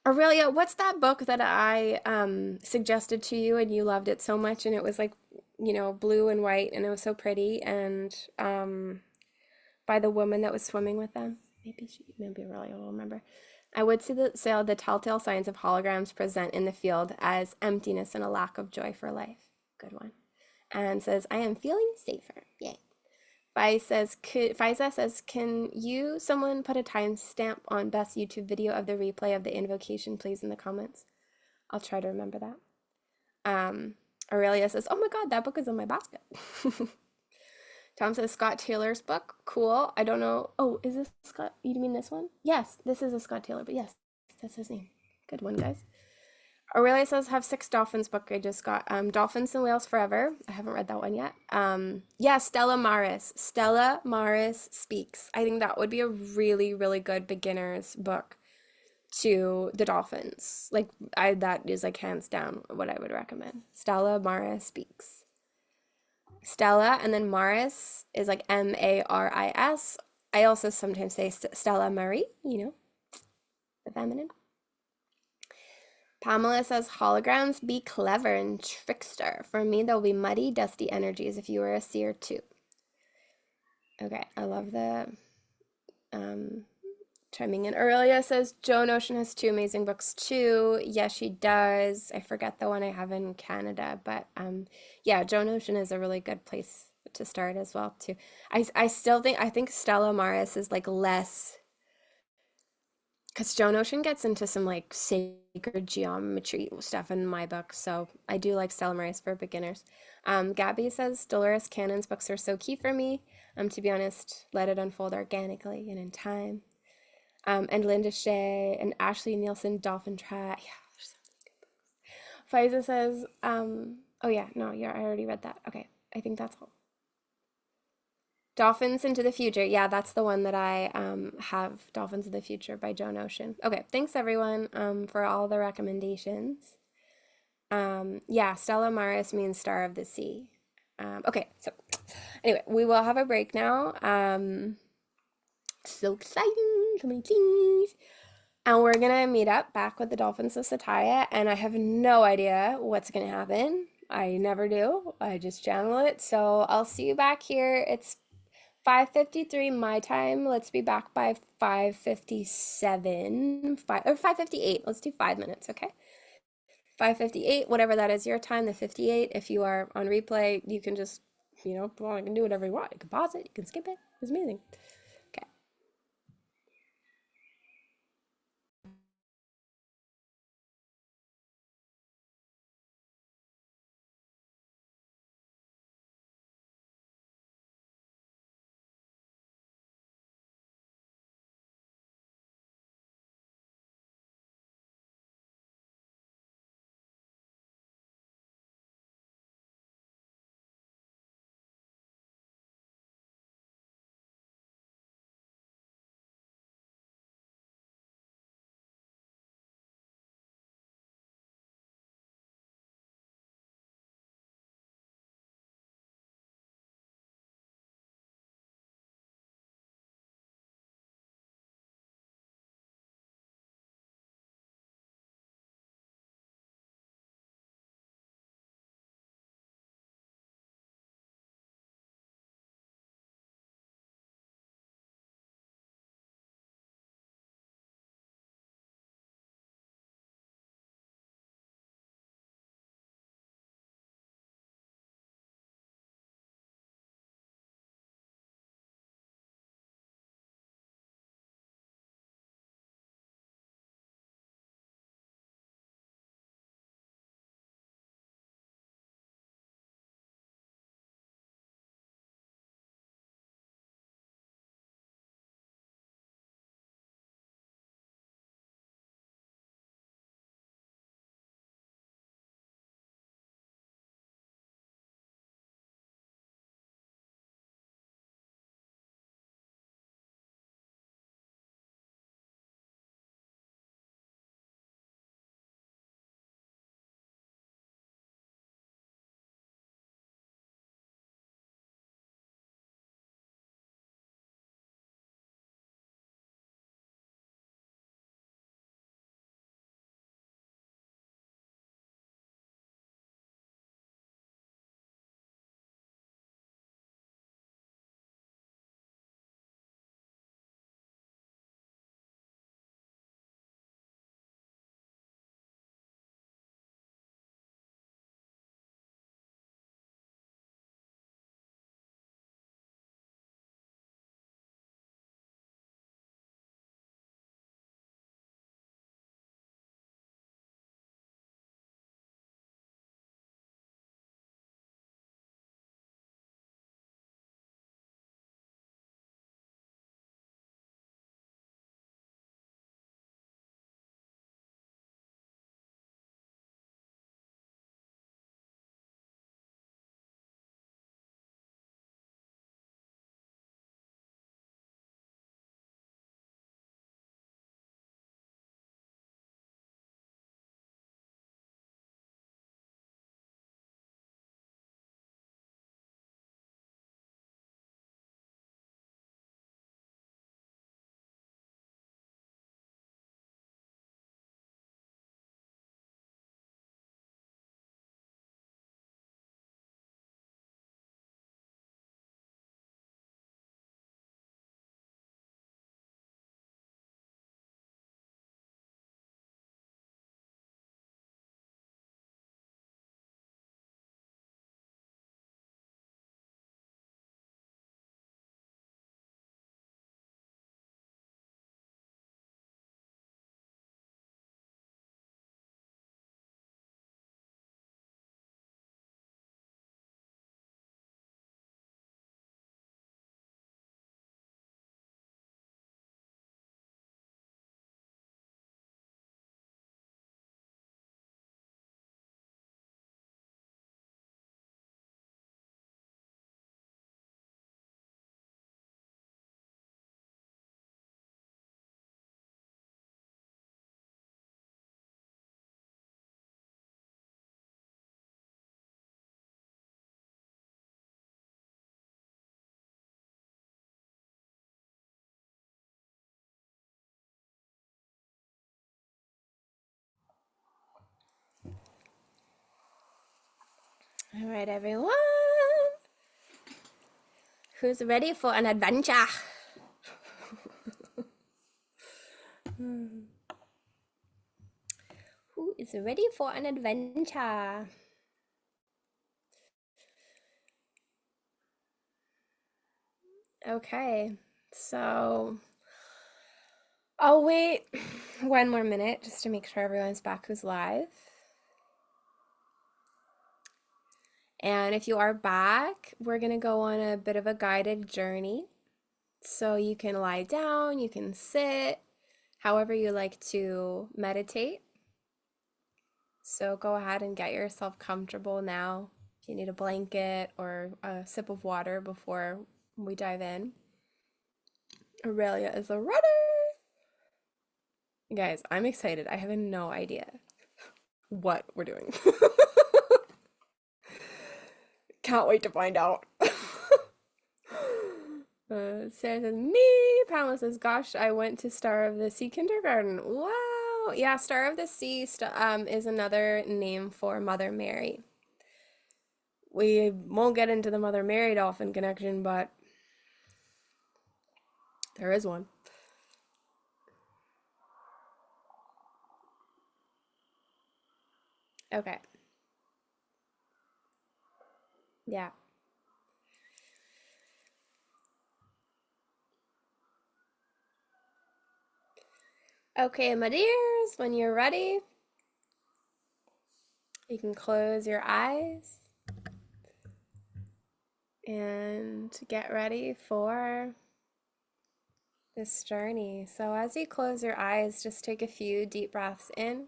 Aurelia, what's that book that I suggested to you and you loved it so much and it was like, blue and white and it was so pretty and by the woman that was swimming with them? Maybe Aurelia will remember. I would say the telltale signs of holograms present in the field as emptiness and a lack of joy for life. Good one. And says, I am feeling safer. Yay. Faiza says, can someone put a timestamp on best YouTube video of the replay of the invocation, please, in the comments? I'll try to remember that. Aurelia says, oh my God, that book is in my basket. Tom says, Scott Taylor's book. Cool. I don't know. Oh, is this Scott? You mean this one? Yes, this is a Scott Taylor, but yes, that's his name. Good one, guys. Aurelia says, have 6 dolphins book I just got. Dolphins and Whales Forever. I haven't read that one yet. Yeah, Stella Maris. Stella Maris Speaks. I think that would be a really, really good beginner's book to the dolphins. Like, that is like hands down what I would recommend. Stella Maris Speaks. Stella and then Maris is like Maris. I also sometimes say Stella Marie, the feminine. Pamela says, holograms, be clever and trickster. For me, they'll be muddy, dusty energies if you were a seer too. Okay, I love the chiming in. Aurelia says, Joan Ocean has 2 amazing books too. Yes, she does. I forget the one I have in Canada, but yeah, Joan Ocean is a really good place to start as well too. I think Stella Maris is like less, because Joan Ocean gets into some like sacred geometry stuff in my book, so I do like Stella Maris for beginners. Gabby says Dolores Cannon's books are so key for me. To be honest, let it unfold organically and in time. And Linda Shea and Ashley Nielsen, Dolphin Track. Yeah, there's so many good books. Faiza says, oh yeah, no, yeah, I already read that. Okay, I think that's all. Dolphins into the Future. Yeah, that's the one that I have. Dolphins of the Future by Joan Ocean. Okay, thanks everyone for all the recommendations. Yeah, Stella Maris means Star of the Sea. Okay, so anyway, we will have a break now. So exciting, so many things. And we're gonna meet up back with the Dolphins of Sataya, and I have no idea what's gonna happen. I never do. I just channel it. So I'll see you back here. It's 5:53 my time. Let's be back by 5:57, 5:58. Let's do 5 minutes, okay? 5:58, whatever that is your time, the 58. If you are on replay, you can just, you can do whatever you want. You can pause it, you can skip it. It's amazing. Okay. All right, everyone. Who's ready for an adventure? Who is ready for an adventure? Okay, so I'll wait one more minute just to make sure everyone's back who's live. And if you are back, we're going to go on a bit of a guided journey. So you can lie down, you can sit, however you like to meditate. So go ahead and get yourself comfortable now. If you need a blanket or a sip of water before we dive in. Aurelia is a runner. Guys, I'm excited. I have no idea what we're doing. Can't wait to find out. Sarah says, me. Pamela says, gosh, I went to Star of the Sea kindergarten. Wow. Yeah, Star of the Sea is another name for Mother Mary. We won't get into the Mother Mary dolphin connection, but there is one. Okay. Yeah. Okay, my dears, when you're ready, you can close your eyes and get ready for this journey. So as you close your eyes, just take a few deep breaths in.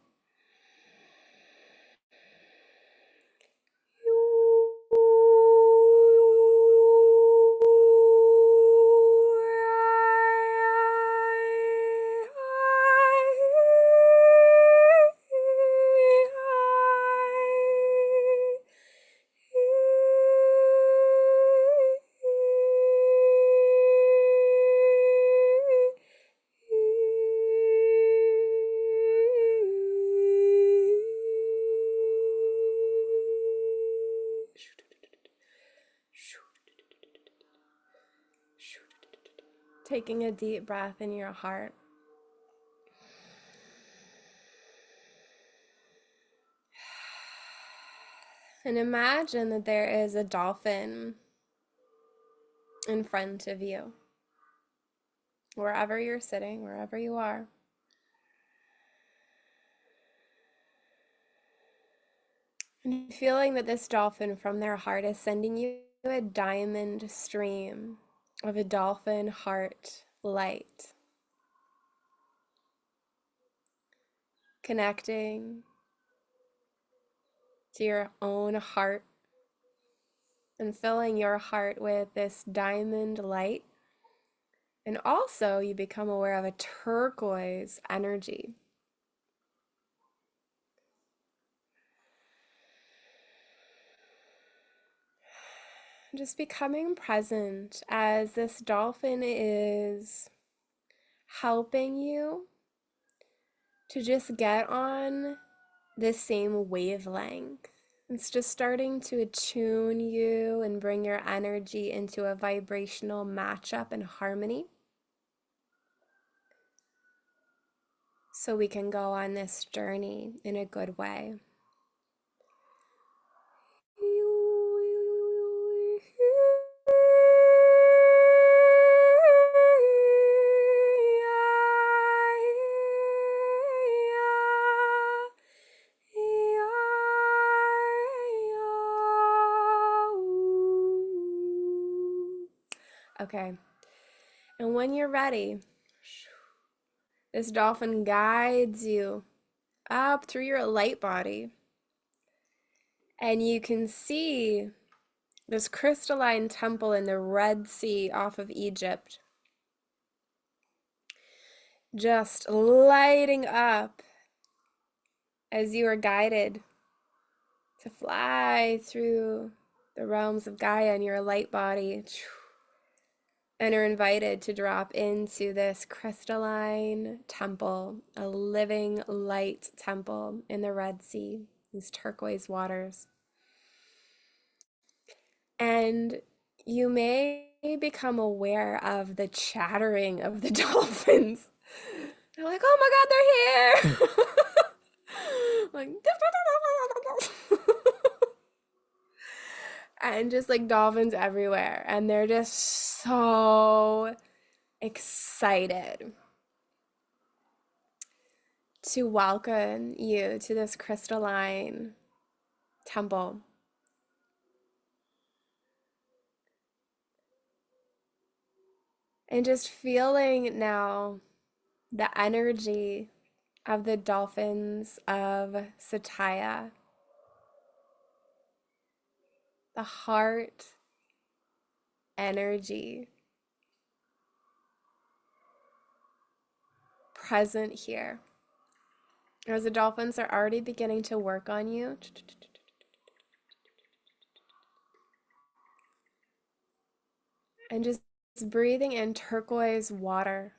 Taking a deep breath in your heart. And imagine that there is a dolphin in front of you, wherever you're sitting, wherever you are. And feeling that this dolphin from their heart is sending you a diamond stream of a dolphin heart light, connecting to your own heart and filling your heart with this diamond light. And also, you become aware of a turquoise energy. Just becoming present as this dolphin is helping you to just get on the same wavelength. It's just starting to attune you and bring your energy into a vibrational matchup and harmony. So we can go on this journey in a good way. Okay, and when you're ready, this dolphin guides you up through your light body, and you can see this crystalline temple in the Red Sea off of Egypt, just lighting up as you are guided to fly through the realms of Gaia in your light body, and are invited to drop into this crystalline temple, a living light temple in the Red Sea, these turquoise waters. And you may become aware of the chattering of the dolphins. They're like, oh my God, they're here. Like, and just like dolphins everywhere. And they're just so excited to welcome you to this crystalline temple. And just feeling now the energy of the dolphins of Sataya, the heart energy present here. As the dolphins are already beginning to work on you. And just breathing in turquoise water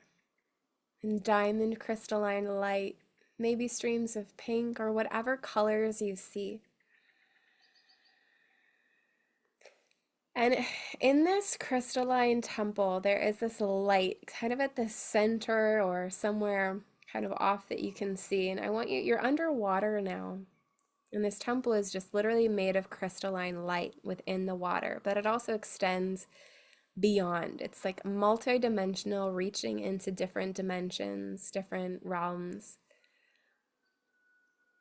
and diamond crystalline light, maybe streams of pink or whatever colors you see. And in this crystalline temple, there is this light kind of at the center or somewhere kind of off that you can see. And I want you, you're underwater now. And this temple is just literally made of crystalline light within the water, but it also extends beyond. It's like multi-dimensional, reaching into different dimensions, different realms.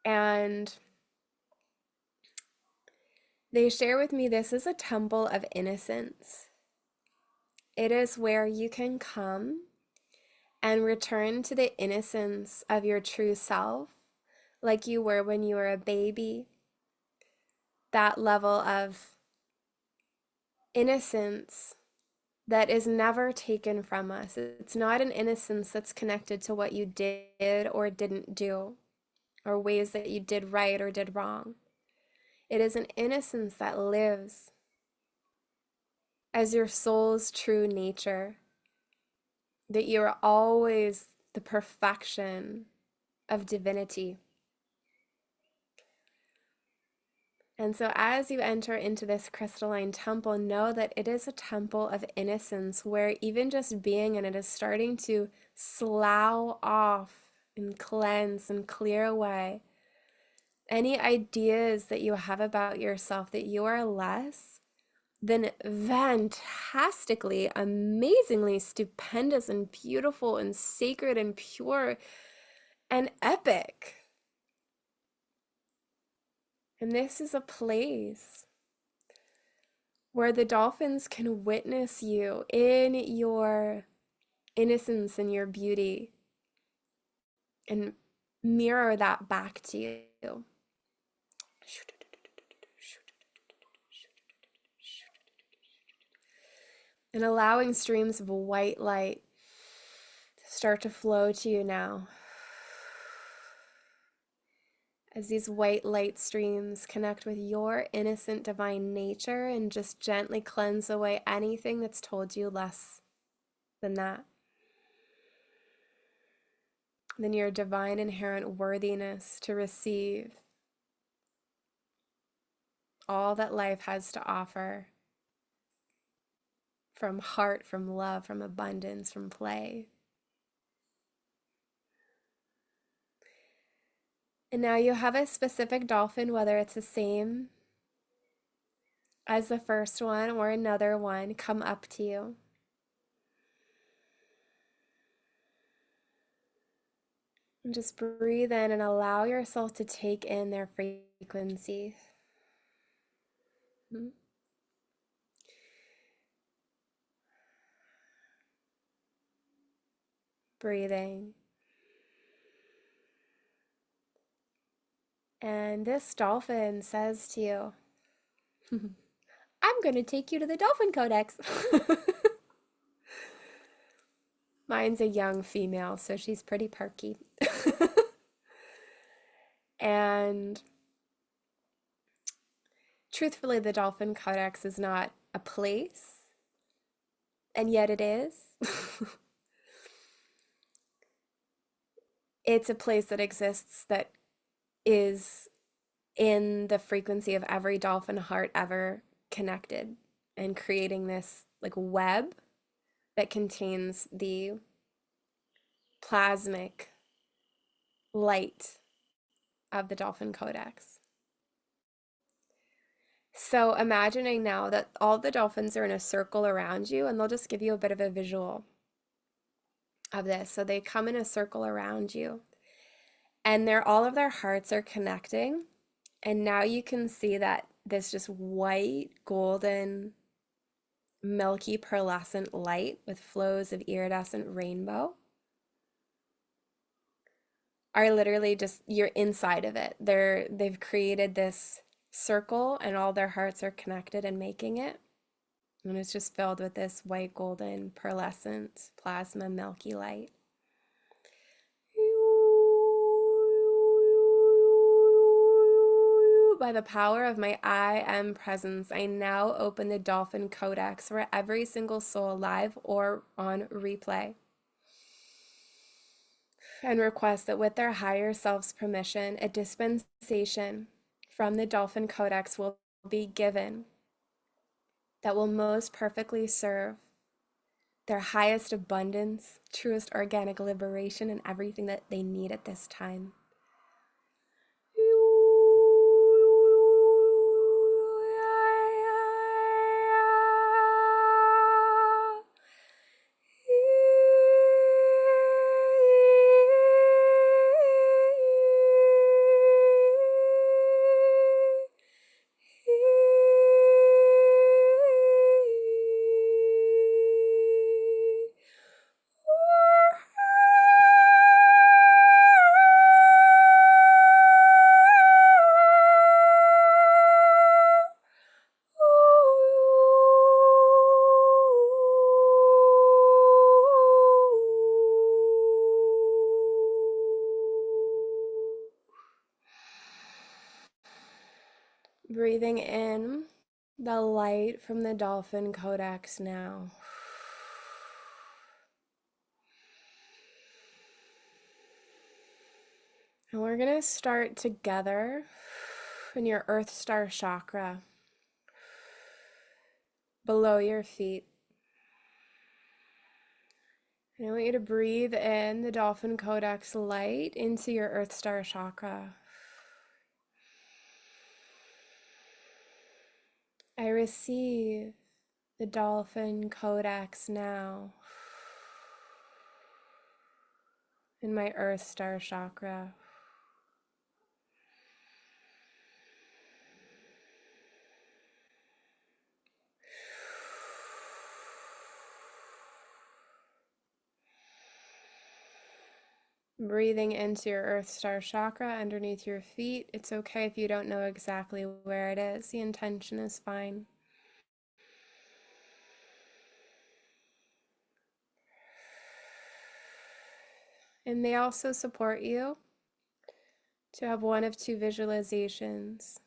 And they share with me this is a temple of innocence. It is where you can come and return to the innocence of your true self, like you were when you were a baby. That level of innocence that is never taken from us. It's not an innocence that's connected to what you did or didn't do, or ways that you did right or did wrong. It is an innocence that lives as your soul's true nature, that you are always the perfection of divinity. And so as you enter into this crystalline temple, know that it is a temple of innocence where even just being in it is starting to slough off and cleanse and clear away any ideas that you have about yourself that you are less than fantastically, amazingly stupendous and beautiful and sacred and pure and epic. And this is a place where the dolphins can witness you in your innocence and your beauty and mirror that back to you. And allowing streams of white light to start to flow to you now. As these white light streams connect with your innocent divine nature and just gently cleanse away anything that's told you less than that. Then your divine inherent worthiness to receive all that life has to offer, from heart, from love, from abundance, from play. And now you have a specific dolphin, whether it's the same as the first one or another one, come up to you. And just breathe in and allow yourself to take in their frequency. Breathing. And this dolphin says to you, I'm going to take you to the Dolphin Codex. Mine's a young female, so she's pretty perky. And truthfully, the Dolphin Codex is not a place, and yet it is. It's a place that exists that is in the frequency of every dolphin heart ever connected. and creating this like web that contains the plasmic light of the Dolphin Codex. So imagining now that all the dolphins are in a circle around you, and they'll just give you a bit of a visual of this. So they come in a circle around you, and all of their hearts are connecting. And now you can see that this just white, golden, milky, pearlescent light with flows of iridescent rainbow are literally just you're inside of it. They've created this circle and all their hearts are connected and making it. And it's just filled with this white, golden, pearlescent, plasma, milky light. By the power of my I Am presence, I now open the Dolphin Codex for every single soul live or on replay, and request that with their higher self's permission, a dispensation from the Dolphin Codex will be given that will most perfectly serve their highest abundance, truest organic liberation, and everything that they need at this time. Breathing in the light from the Dolphin Codex now. And we're going to start together in your Earth Star chakra, below your feet. And I want you to breathe in the Dolphin Codex light into your Earth Star chakra. I receive the Dolphin Codex now in my Earth Star chakra. Breathing into your Earth Star chakra underneath your feet. It's okay if you don't know exactly where it is. The intention is fine. It may also support you to have one of two visualizations: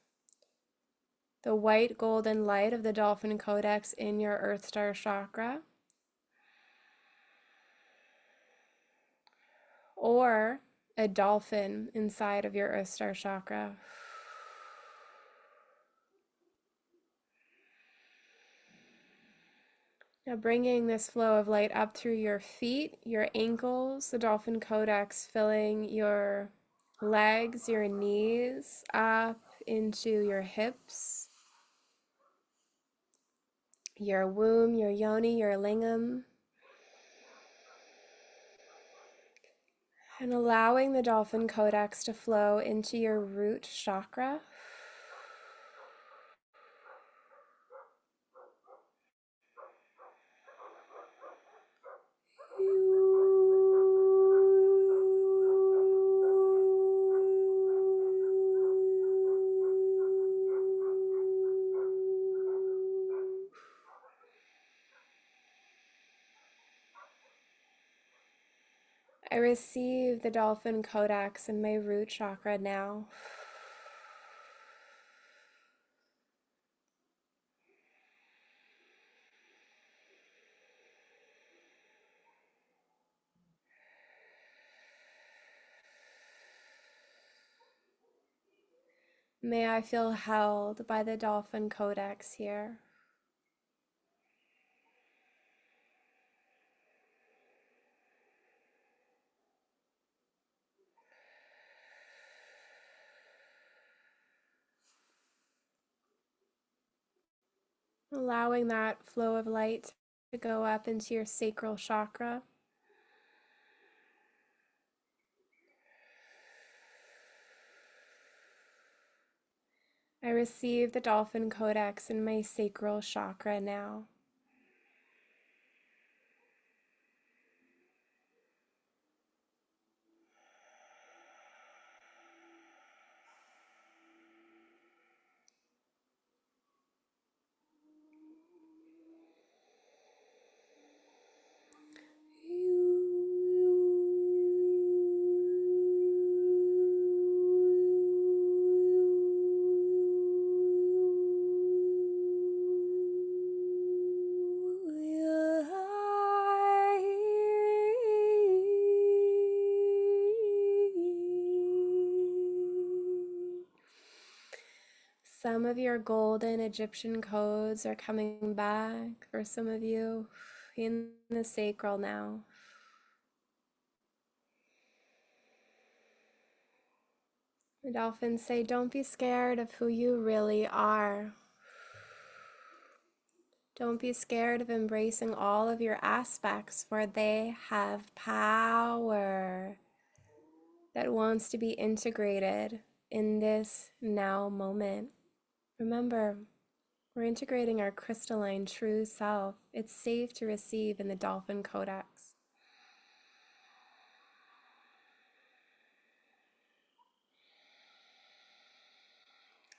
the white golden light of the Dolphin Codex in your Earth Star chakra, or a dolphin inside of your Earth Star chakra. Now bringing this flow of light up through your feet, your ankles, the Dolphin Codex filling your legs, your knees, up into your hips, your womb, your yoni, your lingam, and allowing the Dolphin Codex to flow into your root chakra. I receive the Dolphin Codex in my root chakra now. May I feel held by the Dolphin Codex here. allowing that flow of light to go up into your sacral chakra. I receive the Dolphin Codex in my sacral chakra now. Some of your golden Egyptian codes are coming back for some of you in the sacral now. The dolphins say, don't be scared of who you really are. Don't be scared of embracing all of your aspects, for they have power that wants to be integrated in this now moment. Remember, we're integrating our crystalline true self. It's safe to receive in the Dolphin Codex.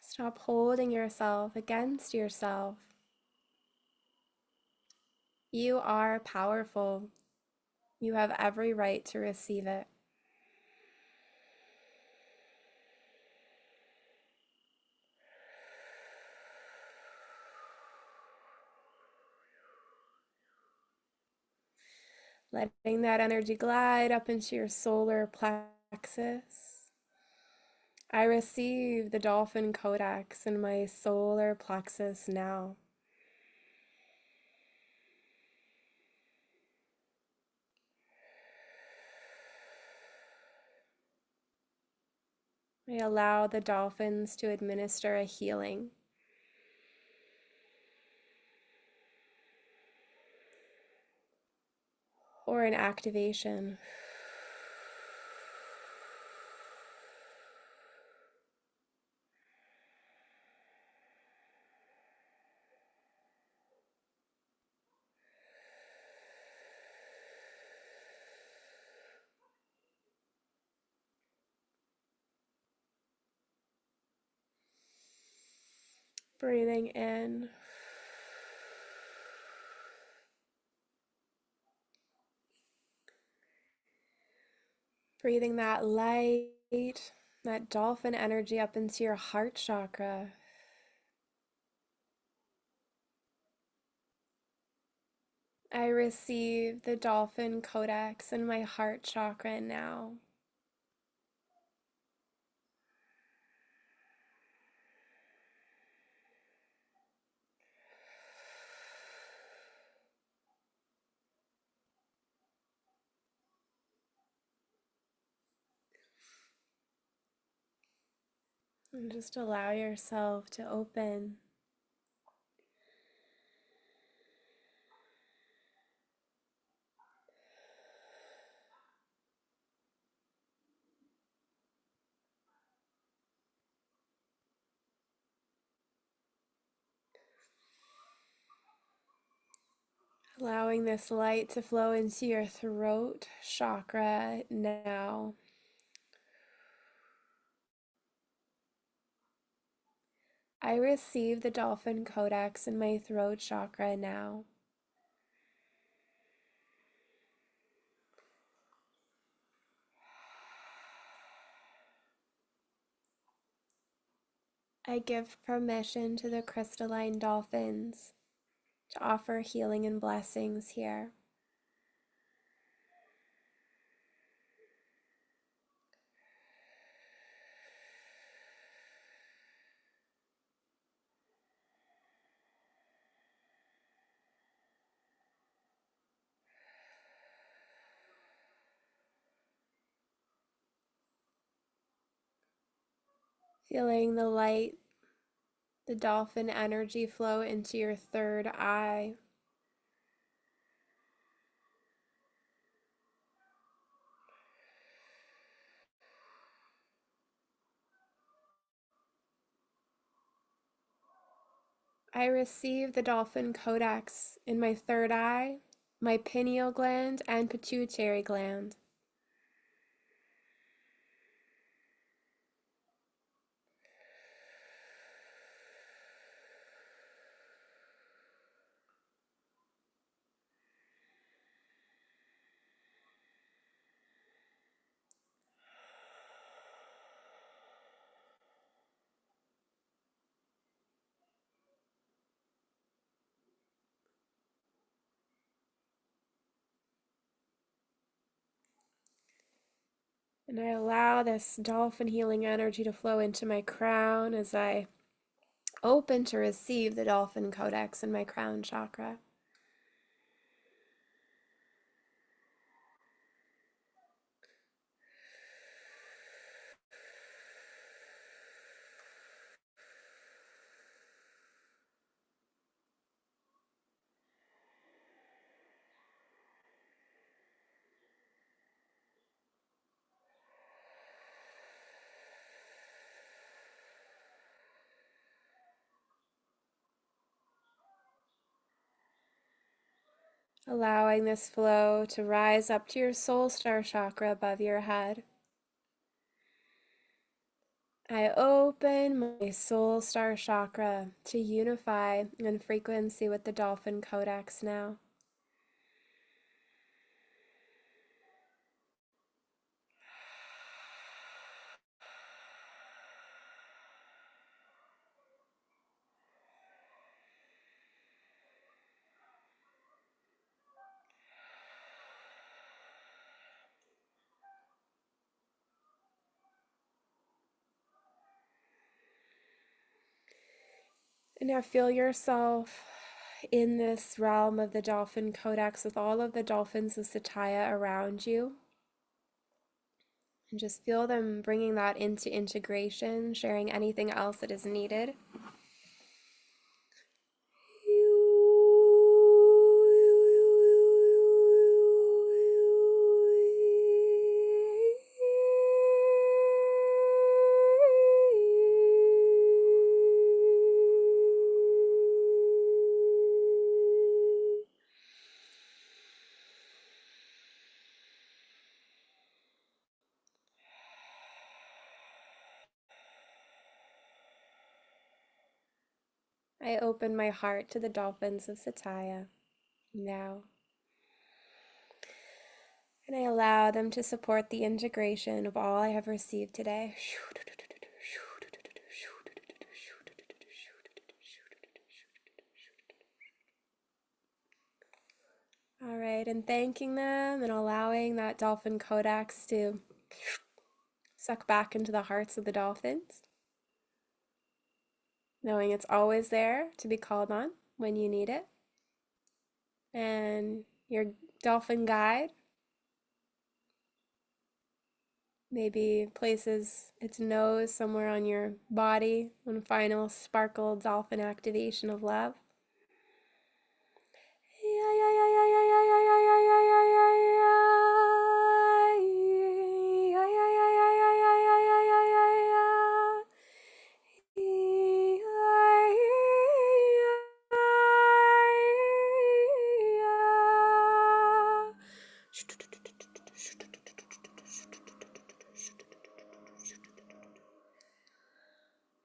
Stop holding yourself against yourself. You are powerful. You have every right to receive it. Letting that energy glide up into your solar plexus. I receive the Dolphin Codex in my solar plexus now. I allow the dolphins to administer a healing. Or an activation. Breathing in. Breathing that light, that dolphin energy up into your heart chakra. I receive the Dolphin Codex in my heart chakra now. And just allow yourself to open. Allowing this light to flow into your throat chakra now. I receive the Dolphin Codex in my throat chakra now. I give permission to the crystalline dolphins to offer healing and blessings here. Feeling the light the dolphin energy flow into your third eye. I receive the dolphin codex in my third eye, my pineal gland, and pituitary gland. And I allow this dolphin healing energy to flow into my crown as I open to receive the dolphin codex in my crown chakra. Allowing this flow to rise up to your soul star chakra above your head. I open my soul star chakra to unify in frequency with the dolphin codex now. And now feel yourself in this realm of the Dolphin Codex with all of the Dolphins of Sataya around you. And just feel them bringing that into integration, sharing anything else that is needed. I open my heart to the Dolphins of Sataya now. And I allow them to support the integration of all I have received today. All right, and thanking them and allowing that Dolphin Codex to suck back into the hearts of the dolphins. Knowing it's always there to be called on when you need it. And your dolphin guide maybe places its nose somewhere on your body, one final sparkle dolphin activation of love.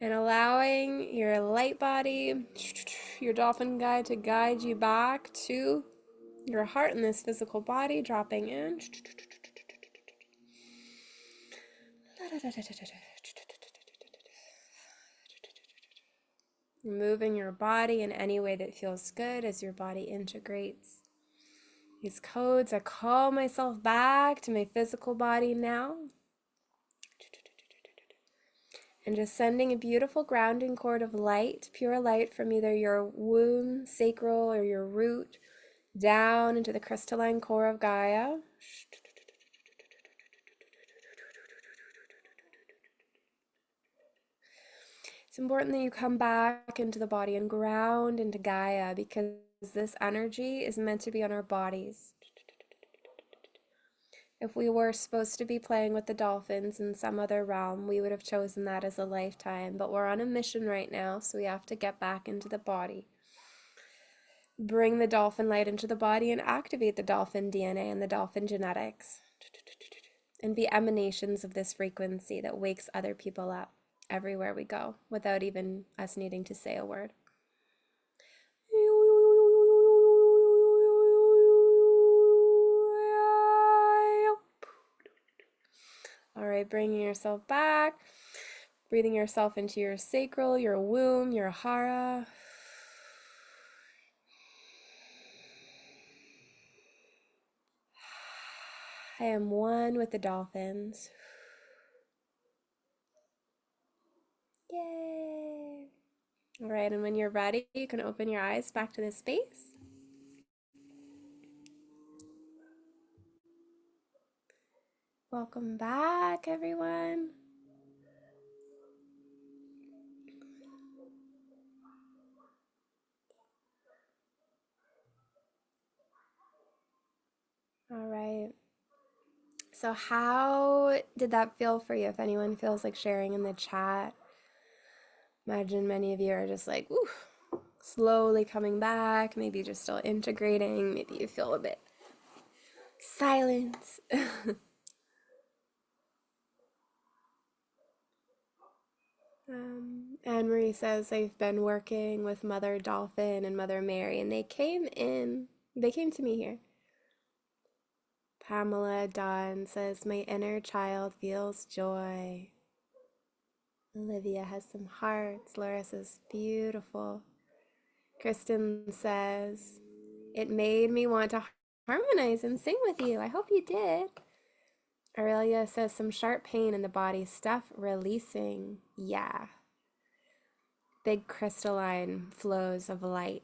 And allowing your light body, your dolphin guide, to guide you back to your heart in this physical body, dropping in. Moving your body in any way that feels good as your body integrates these codes. I call myself back to my physical body now. And just sending a beautiful grounding cord of light, pure light from either your womb, sacral, or your root, down into the crystalline core of Gaia. It's important that you come back into the body and ground into Gaia because this energy is meant to be on our bodies. If we were supposed to be playing with the dolphins in some other realm, we would have chosen that as a lifetime. But we're on a mission right now, so we have to get back into the body. Bring the dolphin light into the body and activate the dolphin DNA and the dolphin genetics. And be emanations of this frequency that wakes other people up everywhere we go without even us needing to say a word. All right, bringing yourself back, breathing yourself into your sacral, your womb, your hara. I am one with the dolphins. Yay! All right, and when you're ready, you can open your eyes back to this space. Welcome back, everyone. All right. So how did that feel for you? If anyone feels like sharing in the chat, imagine many of you are just like, ooh, slowly coming back, maybe just still integrating, maybe you feel a bit silence. Anne Marie says they've been working with Mother Dolphin and Mother Mary, and they came to me here. Pamela Dawn says, my inner child feels joy. Olivia has some hearts. Laura says, beautiful. Kristen says, it made me want to harmonize and sing with you. I hope you did. Aurelia says, some sharp pain in the body, stuff releasing. Yeah. Big crystalline flows of light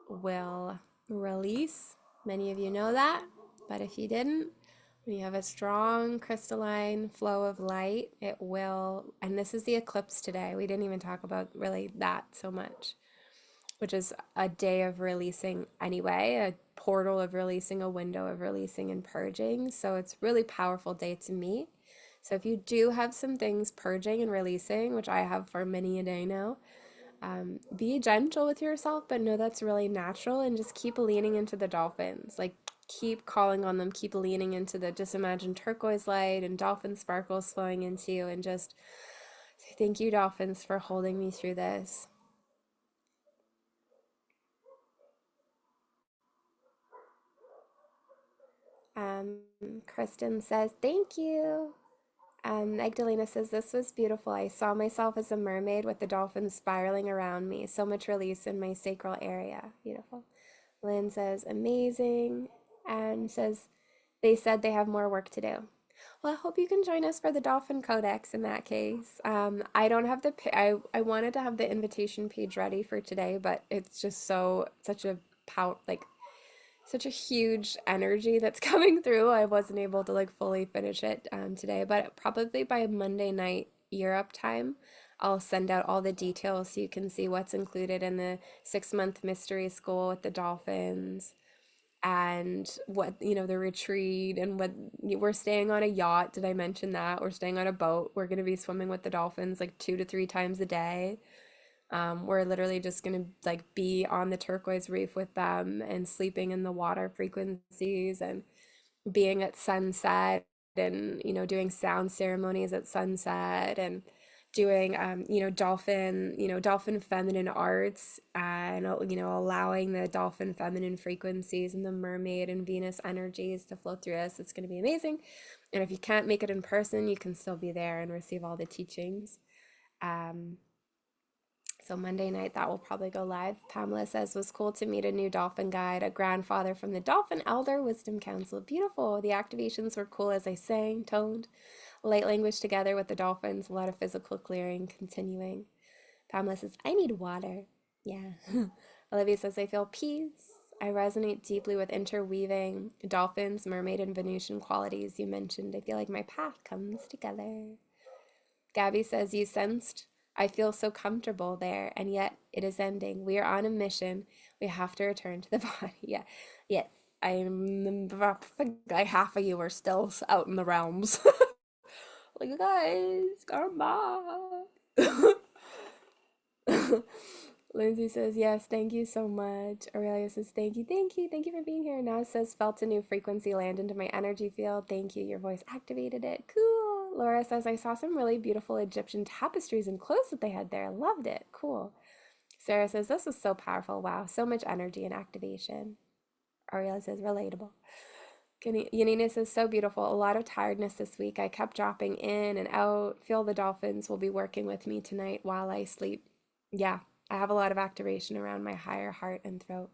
will release. Many of you know that, but if you didn't, when you have a strong crystalline flow of light, it will, and this is the eclipse today. We didn't even talk about really that so much, which is a day of releasing anyway, a portal of releasing, a window of releasing and purging. So it's a really powerful day to me. So if you do have some things purging and releasing, which I have for many a day now, be gentle with yourself, but know that's really natural, and just keep leaning into the dolphins. Like, keep calling on them, keep leaning into the, just imagine turquoise light and dolphin sparkles flowing into you, and just say, thank you, dolphins, for holding me through this. Kristen says, thank you. Magdalena says, this was beautiful. I saw myself as a mermaid with the dolphins spiraling around me. So much release in my sacral area. Beautiful. Lynn says, amazing. And says, they said they have more work to do. Well, I hope you can join us for the Dolphin Codex in that case. I don't have I wanted to have the invitation page ready for today, but it's just such a such a huge energy that's coming through. I wasn't able to like fully finish it today, but probably by Monday night Europe time, I'll send out all the details so you can see what's included in the 6-month mystery school with the dolphins, and what, the retreat, and what we're staying on a yacht. Did I mention that? We're staying on a boat. We're going to be swimming with the dolphins like 2 to 3 times a day. We're literally just gonna like be on the turquoise reef with them and sleeping in the water frequencies and being at sunset, and doing sound ceremonies at sunset, and doing dolphin feminine arts, and allowing the dolphin feminine frequencies and the mermaid and Venus energies to flow through us. It's going to be amazing. And if you can't make it in person, you can still be there and receive all the teachings. So Monday night, that will probably go live. Pamela says, was cool to meet a new dolphin guide, a grandfather from the Dolphin Elder Wisdom Council. Beautiful. The activations were cool as I sang, toned, light language together with the dolphins, a lot of physical clearing continuing. Pamela says, I need water. Yeah. Olivia says, I feel peace. I resonate deeply with interweaving dolphins, mermaid, and Venusian qualities you mentioned. I feel like my path comes together. Gabby says, you sensed I feel so comfortable there, and yet it is ending. We are on a mission. We have to return to the body. Yeah. Yes. I'm like half of you are still out in the realms. Like, you guys, come back. Lindsay says, yes, thank you so much. Aurelia says, thank you, thank you, thank you for being here. Now says, felt a new frequency land into my energy field. Thank you, your voice activated it. Cool. Laura says, I saw some really beautiful Egyptian tapestries and clothes that they had there. Loved it. Cool. Sarah says, this was so powerful. Wow, so much energy and activation. Aurelia says, relatable. Yanina says, so beautiful. A lot of tiredness this week. I kept dropping in and out. Feel the dolphins will be working with me tonight while I sleep. Yeah, I have a lot of activation around my higher heart and throat.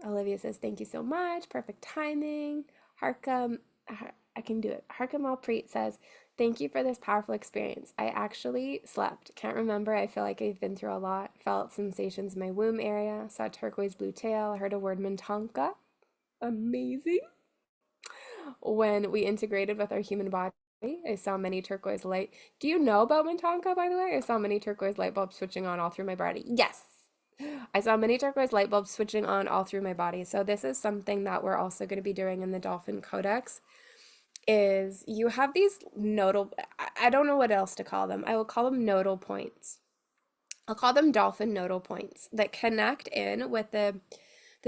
Olivia says, thank you so much. Perfect timing. Harkam, I can do it. Harkam Alpreet says, thank you for this powerful experience. I actually slept. Can't remember. I feel like I've been through a lot. Felt sensations in my womb area. Saw turquoise blue tail. Heard a word Mintanka. Amazing. When we integrated with our human body, I saw many turquoise light. Do you know about Mintanka, by the way? I saw many turquoise light bulbs switching on all through my body. Yes. I saw many turquoise light bulbs switching on all through my body. So this is something that we're also going to be doing in the Dolphin Codex is you have these nodal, I don't know what else to call them. I will call them nodal points. I'll call them dolphin nodal points that connect in with the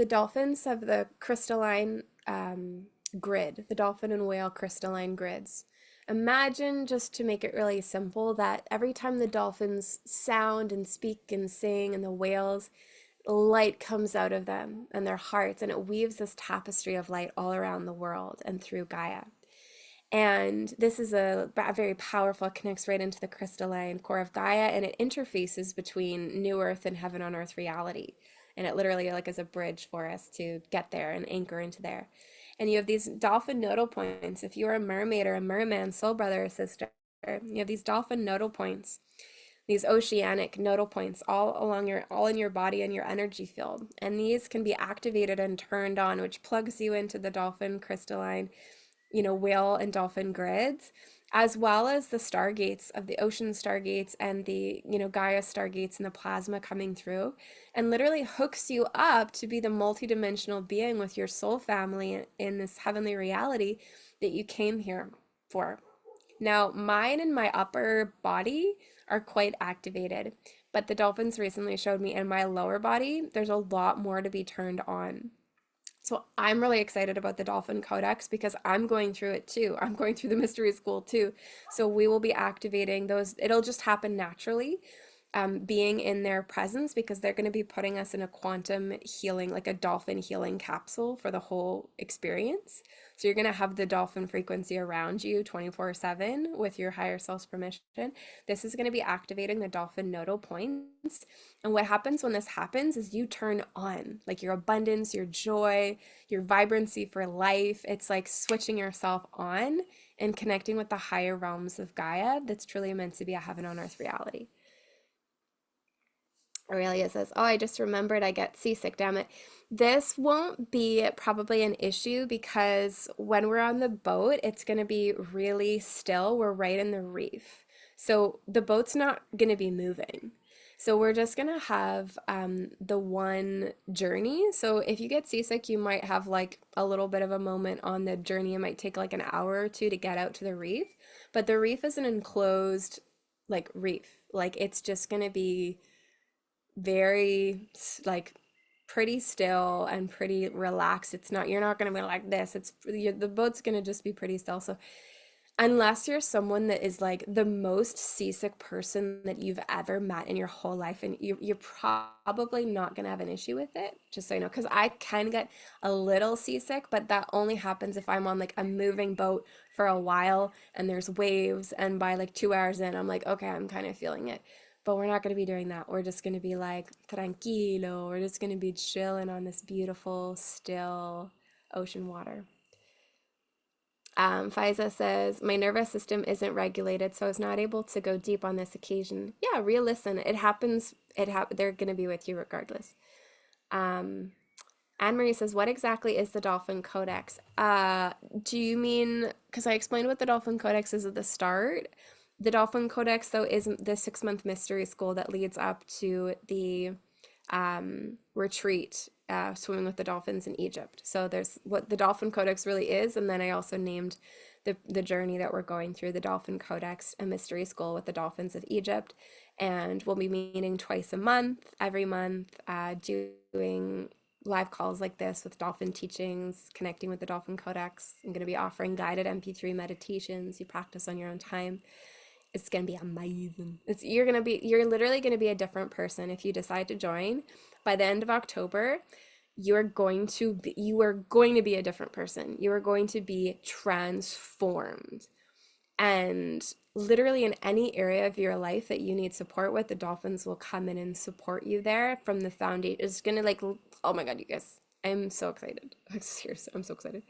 dolphins of the crystalline grid, the dolphin and whale crystalline grids. Imagine, just to make it really simple, that every time the dolphins sound and speak and sing and the whales, light comes out of them and their hearts, and it weaves this tapestry of light all around the world and through Gaia. And this is a very powerful, connects right into the crystalline core of Gaia, and it interfaces between New Earth and Heaven on Earth reality. And it literally like is a bridge for us to get there and anchor into there. And you have these dolphin nodal points. If you're a mermaid or a merman, soul brother or sister, you have these dolphin nodal points, these oceanic nodal points all in your body and your energy field. And these can be activated and turned on, which plugs you into the dolphin crystalline, whale and dolphin grids, as well as the stargates of the ocean stargates and the, Gaia stargates and the plasma coming through, and literally hooks you up to be the multidimensional being with your soul family in this heavenly reality that you came here for. Now, mine and my upper body are quite activated, but the dolphins recently showed me in my lower body, there's a lot more to be turned on. So I'm really excited about the Dolphin Codex because I'm going through it too. I'm going through the mystery school too. So we will be activating those. It'll just happen naturally, being in their presence, because they're going to be putting us in a quantum healing, like a dolphin healing capsule for the whole experience. So you're going to have the dolphin frequency around you 24/7 with your higher self's permission. This is going to be activating the dolphin nodal points. And what happens when this happens is you turn on, like, your abundance, your joy, your vibrancy for life. It's like switching yourself on and connecting with the higher realms of Gaia that's truly meant to be a heaven on earth reality. Aurelia says, oh, I just remembered I get seasick, damn it. This won't be probably an issue because when we're on the boat, it's going to be really still. We're right in the reef. So the boat's not going to be moving. So we're just going to have the one journey. So if you get seasick, you might have like a little bit of a moment on the journey. It might take like an hour or two to get out to the reef. But the reef is an enclosed like reef. Like, it's just going to be very like pretty still and pretty relaxed. It's not, you're not going to be like this. The boat's going to just be pretty still. So unless you're someone that is like the most seasick person that you've ever met in your whole life, and you're probably not going to have an issue with it, just so you know, because I can get a little seasick, but that only happens if I'm on like a moving boat for a while and there's waves, and by like 2 hours in, I'm like, okay, I'm kind of feeling it. But we're not going to be doing that. We're just going to be like, tranquilo. We're just going to be chilling on this beautiful, still ocean water. Faiza says, my nervous system isn't regulated, so I was not able to go deep on this occasion. Yeah, re-listen. It happens. They're going to be with you regardless. Anne-Marie says, what exactly is the Dolphin Codex? Do you mean, because I explained what the Dolphin Codex is at the start, The Dolphin Codex, though, is the 6-month mystery school that leads up to the retreat, swimming with the dolphins in Egypt. So there's what the Dolphin Codex really is, and then I also named the journey that we're going through, the Dolphin Codex, a mystery school with the Dolphins of Egypt. And we'll be meeting twice a month, every month, doing live calls like this with dolphin teachings, connecting with the Dolphin Codex. I'm going to be offering guided MP3 meditations you practice on your own time. It's gonna be amazing. You're literally gonna be a different person if you decide to join. By the end of October, you are going to be a different person. You are going to be transformed. And literally in any area of your life that you need support with, the dolphins will come in and support you there from the foundation. It's gonna oh my God, you guys. I'm so excited. Seriously, I'm so excited.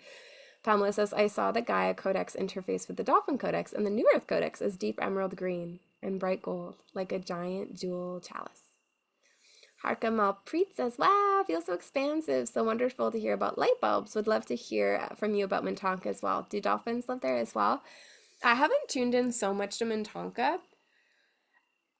Pamela says, I saw the Gaia Codex interface with the Dolphin Codex, and the New Earth Codex is deep emerald green and bright gold, like a giant jewel chalice. Harka Malpreet says, wow, feels so expansive. So wonderful to hear about light bulbs. Would love to hear from you about Mintonka as well. Do dolphins live there as well? I haven't tuned in so much to Mintonka.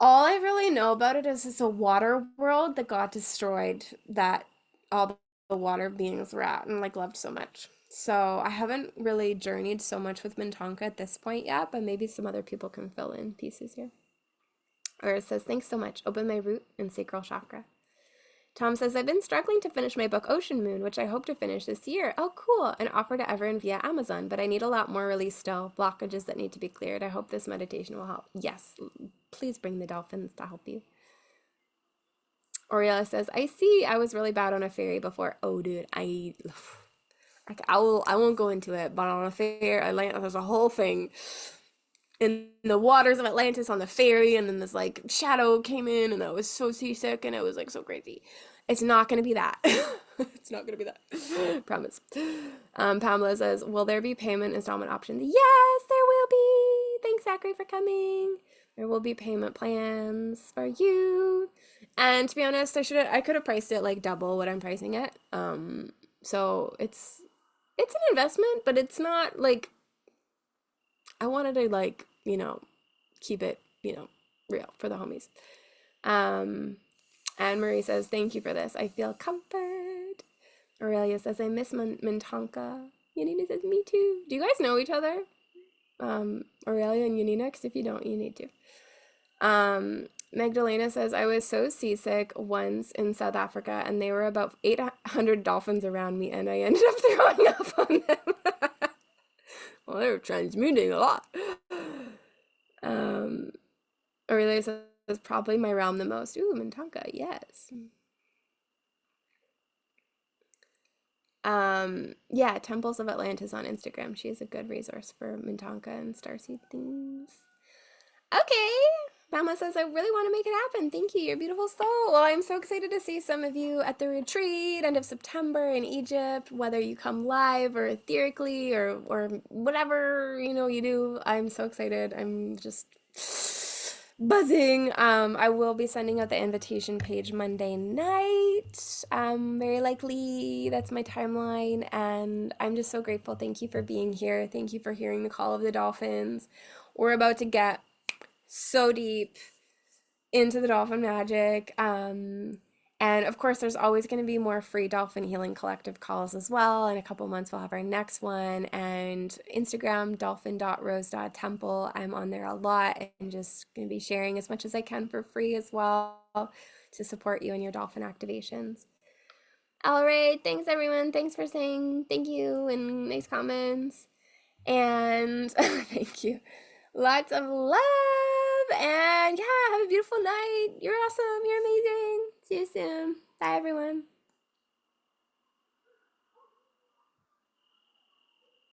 All I really know about it is it's a water world that got destroyed, that all the water beings were at and loved so much. So I haven't really journeyed so much with Mintonka at this point yet, but maybe some other people can fill in pieces here. Or it says, thanks so much. Open my root and sacral chakra. Tom says, I've been struggling to finish my book Ocean Moon, which I hope to finish this year. Oh, cool. An offer to everyone via Amazon, but I need a lot more release still. Blockages that need to be cleared. I hope this meditation will help. Yes, please bring the dolphins to help you. Oriella says, I see. I was really bad on a ferry before. Oh, dude, I won't go into it, but on a ferry, there's a whole thing in the waters of Atlantis on the ferry, and then this shadow came in, and I was so seasick, and it was so crazy. It's not gonna be that. It's not gonna be that. Promise. Pamela says, will there be payment installment options? Yes, there will be. Thanks, Zachary, for coming. There will be payment plans for you. And to be honest, I could have priced it double what I'm pricing it. So it's an investment, but it's not I wanted to keep it, real for the homies. Anne Marie says, thank you for this. I feel comfort. Aurelia says, I miss Mintonka. Yanina says, me too. Do you guys know each other? Aurelia and Yanina, because if you don't, you need to. Magdalena says, I was so seasick once in South Africa, and there were about 800 dolphins around me, and I ended up throwing up on them. Well, they were transmuting a lot. Aurelia says, probably my realm the most. Ooh, Mintonka, yes. Yeah, Temples of Atlantis on Instagram. She is a good resource for Mintonka and starseed things. Okay. Mama says, I really want to make it happen. Thank you, your beautiful soul. Well, I'm so excited to see some of you at the retreat, end of September in Egypt, whether you come live or etherically or whatever, you do. I'm so excited. I'm just buzzing. I will be sending out the invitation page Monday night. Very likely that's my timeline, and I'm just so grateful. Thank you for being here. Thank you for hearing the call of the dolphins. We're about to get so deep into the dolphin magic. And of course, there's always going to be more free Dolphin Healing Collective calls as well. In a couple months, we'll have our next one. And Instagram, dolphin.rose.temple. I'm on there a lot and just going to be sharing as much as I can for free as well to support you in your dolphin activations. All right. Thanks, everyone. Thanks for saying thank you and nice comments. And thank you. Lots of love. And yeah, have a beautiful night. You're awesome. You're amazing. See you soon. Bye, everyone.